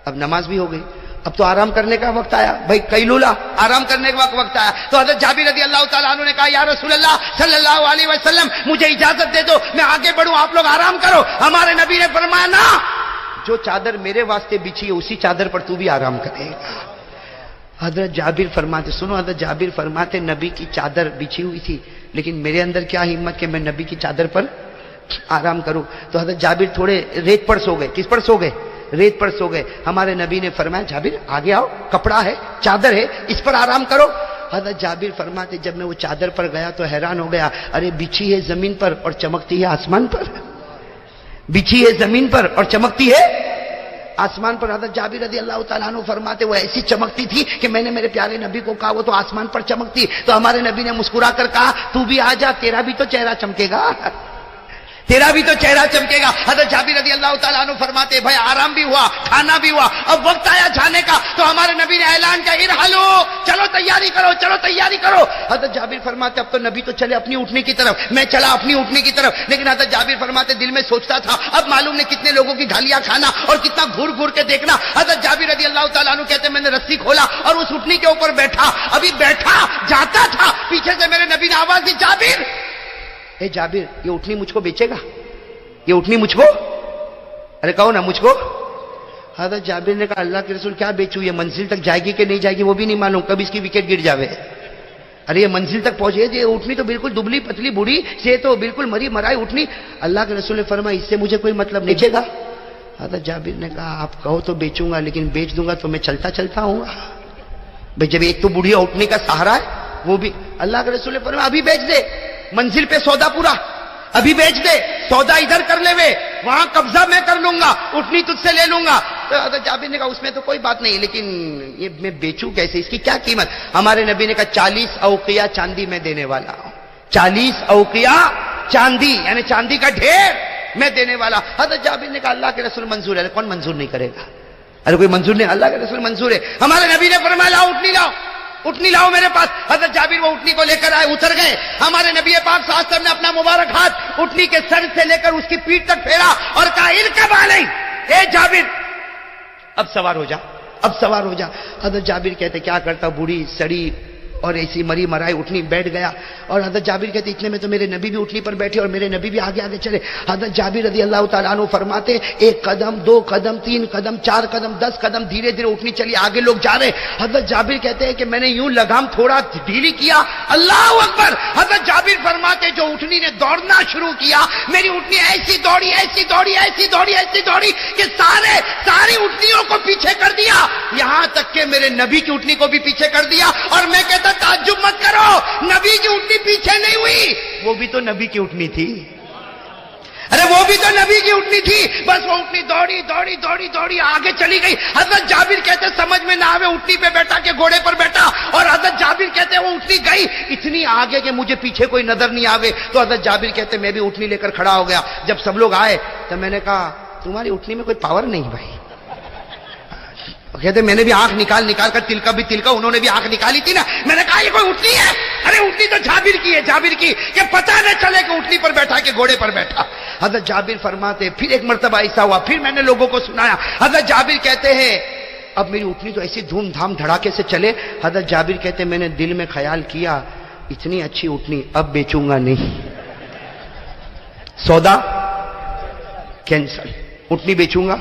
اب نماز بھی ہو گئی, اب تو آرام کرنے کا وقت آیا. بھائی قیلولہ, آرام کرنے کا وقت آیا. تو حضرت جابر رضی اللہ تعالیٰ عنہ نے کہا یا رسول اللہ صلی اللہ علیہ وسلم مجھے اجازت دے دو, میں آگے بڑھوں, آپ لوگ آرام کرو. ہمارے نبی نے فرمایا نہ, جو چادر میرے واسطے بچھی ہے اسی چادر پر تو بھی آرام کرے گا. حضرت جابر فرماتے, سنو, حضرت جابر فرماتے نبی کی چادر بچھی ہوئی تھی, لیکن میرے اندر کیا ہمت کہ میں نبی کی چادر پر آرام کروں. تو حضرت جابر تھوڑے ریت پر سو گئے. کس پر سو گئے؟ ریت پر سو گئے. ہمارے نبی نے فرمایا جابر آگے آؤ, کپڑا ہے, چادر ہے, اس پر آرام کرو. حضرت جابر فرماتے جب میں وہ چادر پر گیا تو حیران ہو گیا, ارے بچھی ہے زمین پر اور چمکتی ہے آسمان پر. بچھی ہے زمین پر اور چمکتی ہے آسمان پر. حضرت جابر رضی اللہ تعالیٰ عنہ فرماتے وہ ایسی چمکتی تھی کہ میں نے میرے پیارے نبی کو کہا وہ تو آسمان پر چمکتی. تو ہمارے نبی نے مسکرا کر کہا تو بھی آ جا, تیرا بھی تو چہرہ چمکے گا, تیرا بھی تو چہرہ چمکے گا. حضرت جابر رضی اللہ تعالیٰ عنہ فرماتے بھائی آرام بھی ہوا, کھانا بھی ہوا, اب وقت آیا جانے کا. تو ہمارے نبی نے اعلان کیا ارحلو, چلو تیاری کرو, چلو تیاری کرو. حضرت جابر فرماتے اب تو نبی تو چلے اپنی اٹھنے کی طرف, میں چلا اپنی اٹھنے کی طرف. لیکن حضرت جابر فرماتے دل میں سوچتا تھا اب معلوم نہیں کتنے لوگوں کی گالیاں کھانا اور کتنا گھور گھور کے دیکھنا. حضرت جابر رضی اللہ تعالیٰ عنہ کہتے میں نے رسی کھولا اور اس اٹھنی کے اوپر بیٹھا. ابھی بیٹھا جاتا تھا, پیچھے سے میرے نبی نے آواز دی جابر, اے جابر یہ اٹھنی مجھ کو بیچے گا, یہ اٹھنی مجھ کو, ارے کہو نا مجھ کو. حضرت جابر نے کہا اللہ کے رسول کیا بیچوں, یہ منزل تک جائے گی کہ نہیں جائے گی وہ بھی نہیں معلوم, کب اس کی وکٹ گر جاوے. ارے یہ منزل تک پہنچے, یہ اٹھنی تو بالکل دبلی پتلی بوڑھی سے تو بالکل مری مرائی اٹھنی. اللہ کے رسول نے فرمایا اس سے مجھے کوئی مطلب نہیں گا. حضرت جابر نے کہا آپ کہو تو بیچوں گا, لیکن بیچ دوں گا تو میں چلتا چلتا ہوں گا. بھائی جب ایک تو بوڑھی اٹھنے کا سہارا ہے وہ بھی. اللہ کے رسول نے فرمایا ابھی بیچ دے, منزل پہ سودا پورا, ابھی بیچ دے, سودا ادھر کر لے وے, وہاں قبضہ میں کر لوں گا, اٹھنی تجھ سے لے لوں گا. تو حضرت جابر نے کہا اس میں تو کوئی بات نہیں, لیکن یہ میں بیچوں کیسے, اس کی کیا قیمت. ہمارے نبی نے کہا 40 اوقیہ چاندی میں دینے والا ہوں, 40 اوقیہ چاندی یعنی چاندی کا ڈھیر میں دینے والا. حضرت جابر نے کہا اللہ کے رسول منظور ہے. کون منظور نہیں کرے گا, ارے کوئی منظور نہیں, اللہ کے رسول منظور ہے. ہمارے نبی نے فرمایا لاؤ اٹھنی لاؤ, اٹھنی لاؤ میرے پاس. حضرت جابر وہ اٹھنی کو لے کر آئے, اتر گئے. ہمارے نبی پاک صلی اللہ علیہ وسلم نے اپنا مبارک ہاتھ اٹھنی کے سر سے لے کر اس کی پیٹھ تک پھیرا اور کہا ارکب علیہ, اے جابر اب سوار ہو جا, اب سوار ہو جا. حضرت جابر کہتے کیا کرتا, بوڑھی سڑی اور ایسی مری مرائی اٹھنی بیٹھ گیا. اور حضرت جابر کہتے اتنے میں تو میرے نبی بھی اٹھنی پر بیٹھے اور میرے نبی بھی آگے آگے چلے. حضرت جابر رضی اللہ تعالیٰ عنہ فرماتے ایک قدم, دو قدم, 3 قدم, 4 قدم, 10 قدم, دھیرے دھیرے اٹھنی چلی, آگے لوگ جا رہے. حضرت جابر کہتے ہیں کہ میں نے یوں لگام تھوڑا ڈھیلی کیا, اللہ اکبر. حضرت جابر فرماتے جو اٹھنی نے دوڑنا شروع کیا, میری اٹھنی ایسی دوڑی, ایسی دوڑی, ایسی دوڑی, ایسی دوڑی کہ ساری اٹھنیوں کو پیچھے کر دیا, یہاں تک کہ میرے نبی کی اٹھنی کو بھی پیچھے کر دیا. اور میں کہتا تعجب مت کرو, نبی کی اٹھنی پیچھے نہیں ہوئی, وہ بھی تو نبی کی اٹھنی تھی, ارے وہ بھی تو نبی کی اٹھنی تھی. بس وہ اٹھنی دوڑی دوڑی دوڑی دوڑی آگے چلی گئی. حضرت جابر کہتے سمجھ میں نہ آوے اٹھنی پہ بیٹھا کہ گھوڑے پر بیٹھا. اور حضرت جابر کہتے وہ اٹھنی گئی اتنی آگے کہ مجھے پیچھے کوئی نظر نہیں آوے. تو حضرت جابر کہتے میں بھی اٹھنی لے کر کھڑا ہو گیا. جب سب لوگ آئے تو میں نے کہا تمہاری اٹھنی میں کوئی پاور نہیں بھائی. کہتے میں نے بھی آنکھ نکال کر تلکا بھی تلکا, انہوں نے بھی آنکھ نکالی تھی نا. میں نے کہا یہ کوئی اٹھنی ہے, ارے اٹھنی تو جابر کی ہے, جابر کی, کہ پتہ نہ چلے کہ اٹھنی پر بیٹھا کہ گھوڑے پر بیٹھا. حضرت جابر فرماتے پھر ایک مرتبہ ایسا ہوا, پھر میں نے لوگوں کو سنایا. حضرت جابر کہتے ہیں اب میری اٹھنی تو ایسی دھوم دھام دھڑاکے سے چلے. حضرت جابر کہتے میں نے دل میں خیال کیا اتنی اچھی اٹھنی اب بیچوں گا نہیں, سودا کینسل, اٹھنی بیچوں گا.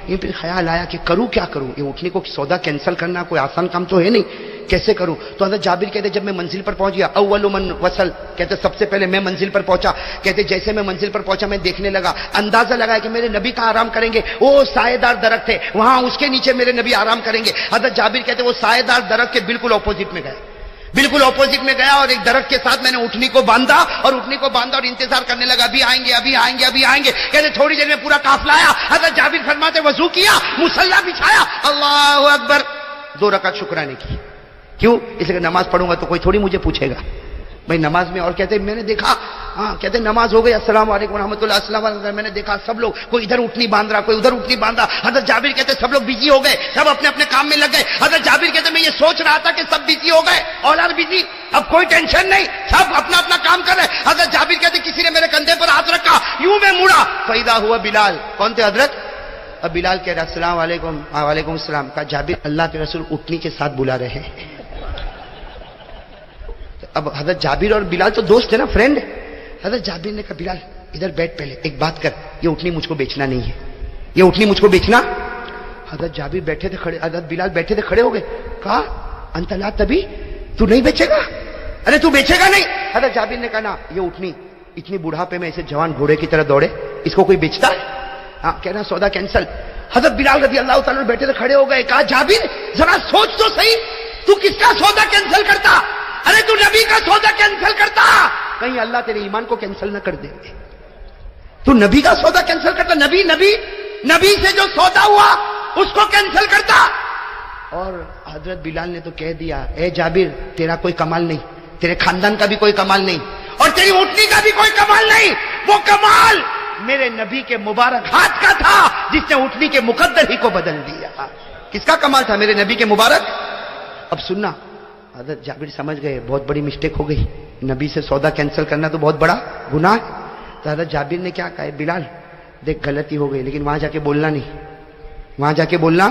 یہ پھر خیال آیا کہ کروں کیا کروں, یہ اٹھنی کو سودا کینسل کرنا کوئی آسان کام تو ہے نہیں, کیسے کروں. تو حضرت جابر کہتے جب میں منزل پر پہنچ گیا, اول من وصل, کہتے سب سے پہلے میں منزل پر پہنچا. کہتے جیسے میں منزل پر پہنچا میں دیکھنے لگا, اندازہ لگا کہ میرے نبی کہاں آرام کریں گے, وہ سائے دار درخت ہے وہاں اس کے نیچے میرے نبی آرام کریں گے. حضرت جابر کہتے وہ سائے دار درخت کے بالکل اپوزٹ میں گئے, بالکل اپوزٹ میں گیا اور ایک درخت کے ساتھ میں نے اٹھنی کو باندھا اور انتظار کرنے لگا، ابھی آئیں گے. کہتے تھوڑی دیر میں پورا قافلہ آیا. حضرت جابر فرماتے وضو کیا، مصلی بچھایا، اللہ اکبر، 2 رکعت شکرانے کی. کیوں؟ اس لیے کہ نماز پڑھوں گا تو کوئی تھوڑی مجھے پوچھے گا بھائی نماز میں. اور کہتے میں نے دیکھا، کہتے نماز ہو گئی، السلام علیکم ورحمۃ اللہ، السلام علیکم. میں نے دیکھا سب لوگ، کوئی ادھر اٹھنی باندھ رہا، کوئی ادھر اٹھنی باندھ رہا. حضرت جابر کہتے سب لوگ بزی ہو گئے، سب اپنے اپنے کام میں لگ گئے. حضرت جابر کہتے میں یہ سوچ رہا تھا کہ سب بزی ہو گئے، اولاد بزی، اب کوئی ٹینشن نہیں، سب اپنا اپنا کام کر رہے. حضرت جابر کہتے کسی نے میرے کندھے پر ہاتھ رکھا، یوں میں مڑا، فیضا ہوا بلال. کون تھے حضرت؟ اب بلال کہہ رہا السلام علیکم. وعلیکم السلام. کہا جابر اللہ کے رسول اٹھنی کے ساتھ بلا رہے ہیں. اب حضرت جابر اور بلال تو دوست ہے نا، فرینڈ. حضرت جابر نے کہا بلال ادھر بیٹھ، پہلے ایک بات کر، یہ اٹھنی مجھ کو بیچنا نہیں ہے، یہ اٹھنی مجھ کو بیچنا. حضرت جابر بیٹھے تھے کھڑے، حضرت بلال بیٹھے تھے کھڑے ہو گئے. کہا انت لا تبی، تو نہیں بیچے گا؟ ارے تو بیچے گا نہیں؟ حضرت جابر نے کہا نا، یہ اٹھنی اتنی بڑھاپے میں ایسے جوان گھوڑے کی طرح دوڑے، اس کو کوئی بیچتا ہے؟ ہاں کہنا سودا کینسل. حضرت بلال رضی اللہ تعالیٰ بیٹھے تھے کھڑے ہو گئے. کہا جابر ذرا سوچ تو صحیح، تو کس کا سودا کینسل کرتا؟ ارے تو نبی کا سودا کینسل کرتا، کہیں اللہ تیرے ایمان کو کینسل نہ کر دے. تو نبی کا سودا کینسل کرتا، نبی سے جو سودا ہوا اس کو کینسل کرتا. اور حضرت بلال نے تو کہہ دیا اے جابر تیرا کوئی کمال نہیں، تیرے خاندان کا بھی کوئی کمال نہیں، اور تیری اٹھنی کا بھی کوئی کمال نہیں. وہ کمال میرے نبی کے مبارک ہاتھ کا تھا جس نے اٹھنی کے مقدر ہی کو بدل دیا. کس کا کمال تھا؟ میرے نبی کے مبارک. اب سننا، حضرت جابر سمجھ گئے بہت بڑی مسٹیک ہو گئی، نبی سے سودا کینسل کرنا تو بہت بڑا گناہ. تو حضرت جابر نے کیا کہا، بلال دیکھ غلطی ہو گئی لیکن وہاں جا کے بولنا نہیں، وہاں جا کے بولنا،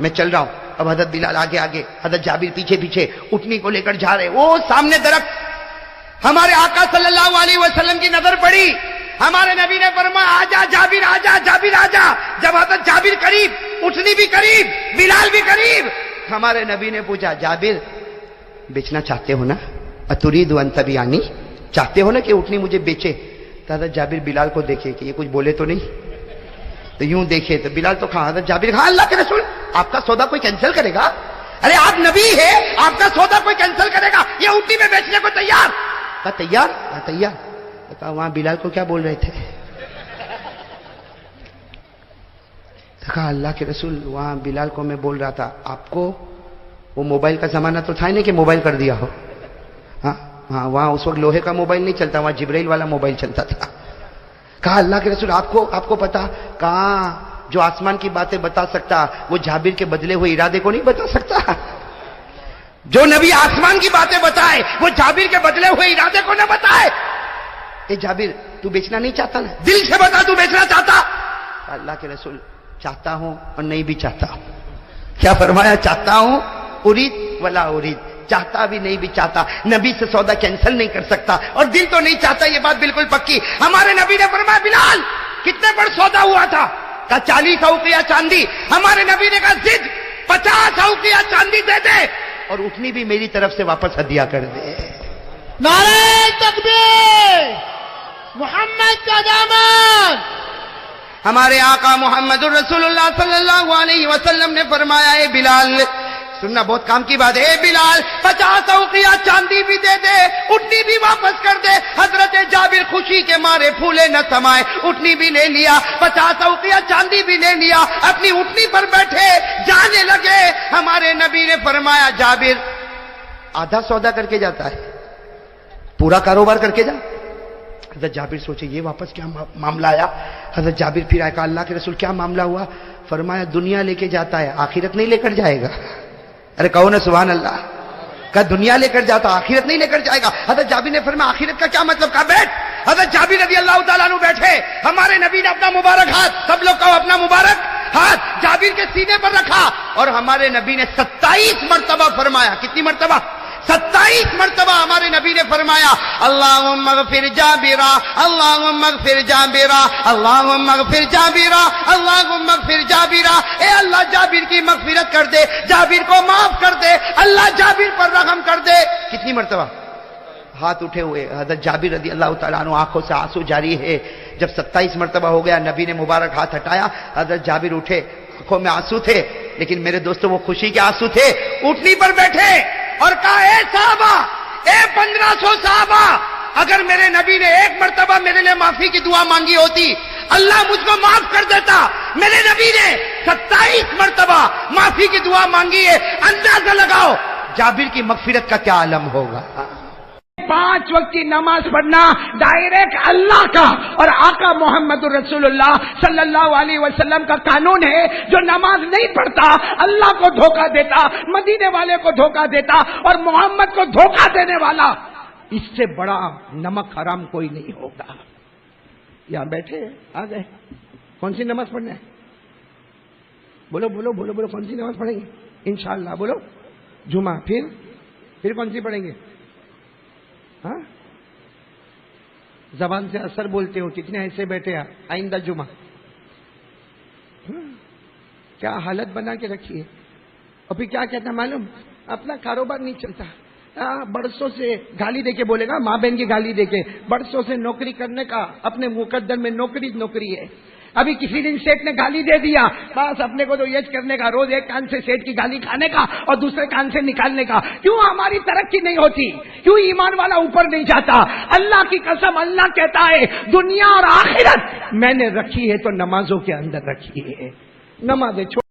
میں چل رہا ہوں. اب حضرت بلال آگے آگے، حضرت جابر پیچھے پیچھے اٹھنی کو لے کر جا رہے. وہ سامنے درخت، ہمارے آقا صلی اللہ علیہ وسلم کی نظر پڑی. ہمارے نبی نے فرمایا آجا جابر آجا، جابر آجا. جب حضرت جابر قریب، اٹھنی بھی قریب، بلال بھی قریب، ہمارے نبی نے پوچھا جابر بیچنا چاہتے ہو نا؟ اتريد ان تبيعني، چاہتے ہو نا کہ اٹھنی مجھے بیچے؟ تو حضرت جابر بلال کو دیکھے کہ یہ کچھ بولے تو نہیں، تو یوں دیکھے تو بلال تو کہا، حضرت جابر کہا اللہ کے رسول آپ کا سودا کوئی کینسل کرے گا؟ ارے آپ نبی ہے، آپ کا سودا کوئی کینسل کرے گا؟ یہ اٹھنی میں بیچنے کو تیار. کہا تیار؟ کہا تیار. کہا وہاں بلال کو کیا بول رہے تھے؟ کہا اللہ کے رسول وہاں بلال کو میں بول رہا تھا آپ کو، وہ موبائل کا زمانہ تو تھا ہی نہیں کہ موبائل کر دیا ہو. ہاں وہاں اس وقت لوہے کا موبائل نہیں چلتا، وہاں جبرائیل والا موبائل چلتا تھا. کہا اللہ کے رسول آپ کو پتا؟ کہاں جو آسمان کی باتیں بتا سکتا وہ جابر کے بدلے ہوئے ارادے کو نہیں بتا سکتا. جو نبی آسمان کی باتیں بتائے وہ جابر کے بدلے ہوئے ارادے کو نہ بتائے. اے جابر تو بیچنا نہیں چاہتا نا؟ دل سے بتا تو بیچنا چاہتا؟ اللہ کے رسول چاہتا ہوں اور نہیں بھی چاہتا ہوں. کیا فرمایا؟ چاہتا ہوں ارید ولا ارید، چاہتا بھی نہیں بھی چاہتا. نبی سے سودا کینسل نہیں کر سکتا اور دل تو نہیں چاہتا، یہ بات بالکل پکی. ہمارے نبی نے فرمایا بلال کتنے بڑا سودا ہوا تھا؟ کہا 40 اوقیہ چاندی. ہمارے نبی نے کہا ضد 50 اوقیہ چاندی دے دے اور اٹھنی بھی میری طرف سے واپس ہدیہ کر دے. نعرہ تکبیر، محمد کا دامن. ہمارے آقا محمد الرسول اللہ صلی اللہ علیہ وسلم نے فرمایا اے بلال، سننا بہت کام کی بات ہے، اے بلال 50 اوقیہ چاندی بھی دے دے، اٹھنی بھی واپس کر دے. حضرت جابر خوشی کے مارے پھولے نہ سمائے، اٹھنی بھی لے لیا، 50 اوقیہ چاندی بھی لے لیا، اپنی اٹھنی پر بیٹھے جانے لگے. ہمارے نبی نے فرمایا جابر آدھا سودا کر کے جاتا ہے، پورا کاروبار کر کے جا. حضرت جابر سوچے یہ واپس کیا معاملہ آیا. حضرت جابر پھر آئے، کہا اللہ کے رسول کیا معاملہ ہوا؟ فرمایا دنیا لے کے جاتا ہے، آخرت نہیں لے کر جائے گا. ارے کہو نا سبحان اللہ. کہا دنیا لے کر جاتا، آخرت نہیں لے کر جائے گا. حضرت جابر نے فرمایا آخرت کا کیا مطلب؟ کہا بیٹھ. حضرت جابر رضی اللہ تعالیٰ عنہ بیٹھے، ہمارے نبی نے اپنا مبارک ہاتھ، سب لوگ کہو اپنا مبارک ہاتھ جابر کے سینے پر رکھا اور ہمارے نبی نے 27 مرتبہ فرمایا. کتنی مرتبہ؟ 27 مرتبہ ہمارے نبی نے فرمایا اللہم اغفر جابرا، اللہم اغفر جابرا، اللہم اغفر جابرا، اللہم اغفر جابرا. اے اللہ جابر کی مغفرت کر دے، جابر کو معاف کر دے، اللہ جابر پر رحم کر دے. کتنی مرتبہ؟ ہاتھ اٹھے ہوئے. حضرت جابر رضی اللہ تعالیٰ عنہ آنکھوں سے آنسو جاری ہے. جب 27 مرتبہ ہو گیا، نبی نے مبارک ہاتھ ہٹایا، حضرت جابر اٹھے، آنکھوں میں آنسو تھے لیکن میرے دوستوں وہ خوشی کے آنسو تھے. اٹھنی پر بیٹھے اور کہا اے صحابہ، اے 1500 صحابہ، اگر میرے نبی نے ایک مرتبہ میرے لیے معافی کی دعا مانگی ہوتی اللہ مجھ کو معاف کر دیتا. میرے نبی نے 27 مرتبہ معافی کی دعا مانگی ہے. اندازہ لگاؤ جابر کی مغفرت کا کیا عالم ہوگا. 5 وقت کی نماز پڑھنا ڈائریکٹ اللہ کا اور آقا محمد رسول اللہ صلی اللہ علیہ وسلم کا قانون ہے. جو نماز نہیں پڑھتا اللہ کو دھوکہ دیتا، مدینے والے کو دھوکہ دیتا، اور محمد کو دھوکہ دینے والا، اس سے بڑا نمک حرام کوئی نہیں ہوگا. یہاں بیٹھے آ گئے، کون سی نماز پڑھنا ہے؟ بولو بولو بولو بولو، کون سی نماز پڑھیں گے انشاءاللہ؟ بولو جمعہ. پھر کون سی پڑھیں گے؟ ہاں زبان سے اثر بولتے ہو، کتنے ایسے بیٹھے ہیں. آئندہ جمعہ کیا حالت بنا کے رکھی ہے. اور پھر کیا کہتا معلوم، اپنا کاروبار نہیں چلتا. برسوں سے گالی دے کے بولے گا، ماں بہن کی گالی دے کے، برسوں سے نوکری کرنے کا اپنے مقدر میں نوکری ہے. ابھی کسی دن سیٹ نے گالی دے دیا، بس اپنے کو تو یج کرنے کا، روز ایک کان سے سیٹ کی گالی کھانے کا اور دوسرے کان سے نکالنے کا. کیوں ہماری ترقی نہیں ہوتی؟ کیوں ایمان والا اوپر نہیں جاتا؟ اللہ کی قسم اللہ کہتا ہے دنیا اور آخرت میں نے رکھی ہے تو نمازوں کے اندر رکھی ہے. نمازیں چھوڑ.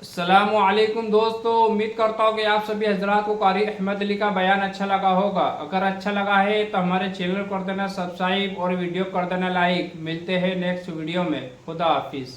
السلام علیکم دوستو، امید کرتا ہوں کہ آپ سبھی حضرات کو قاری احمد علی کا بیان اچھا لگا ہوگا. اگر اچھا لگا ہے تو ہمارے چینل کر دینا سبسکرائب اور ویڈیو کر دینا لائک. ملتے ہیں نیکسٹ ویڈیو میں. خدا حافظ.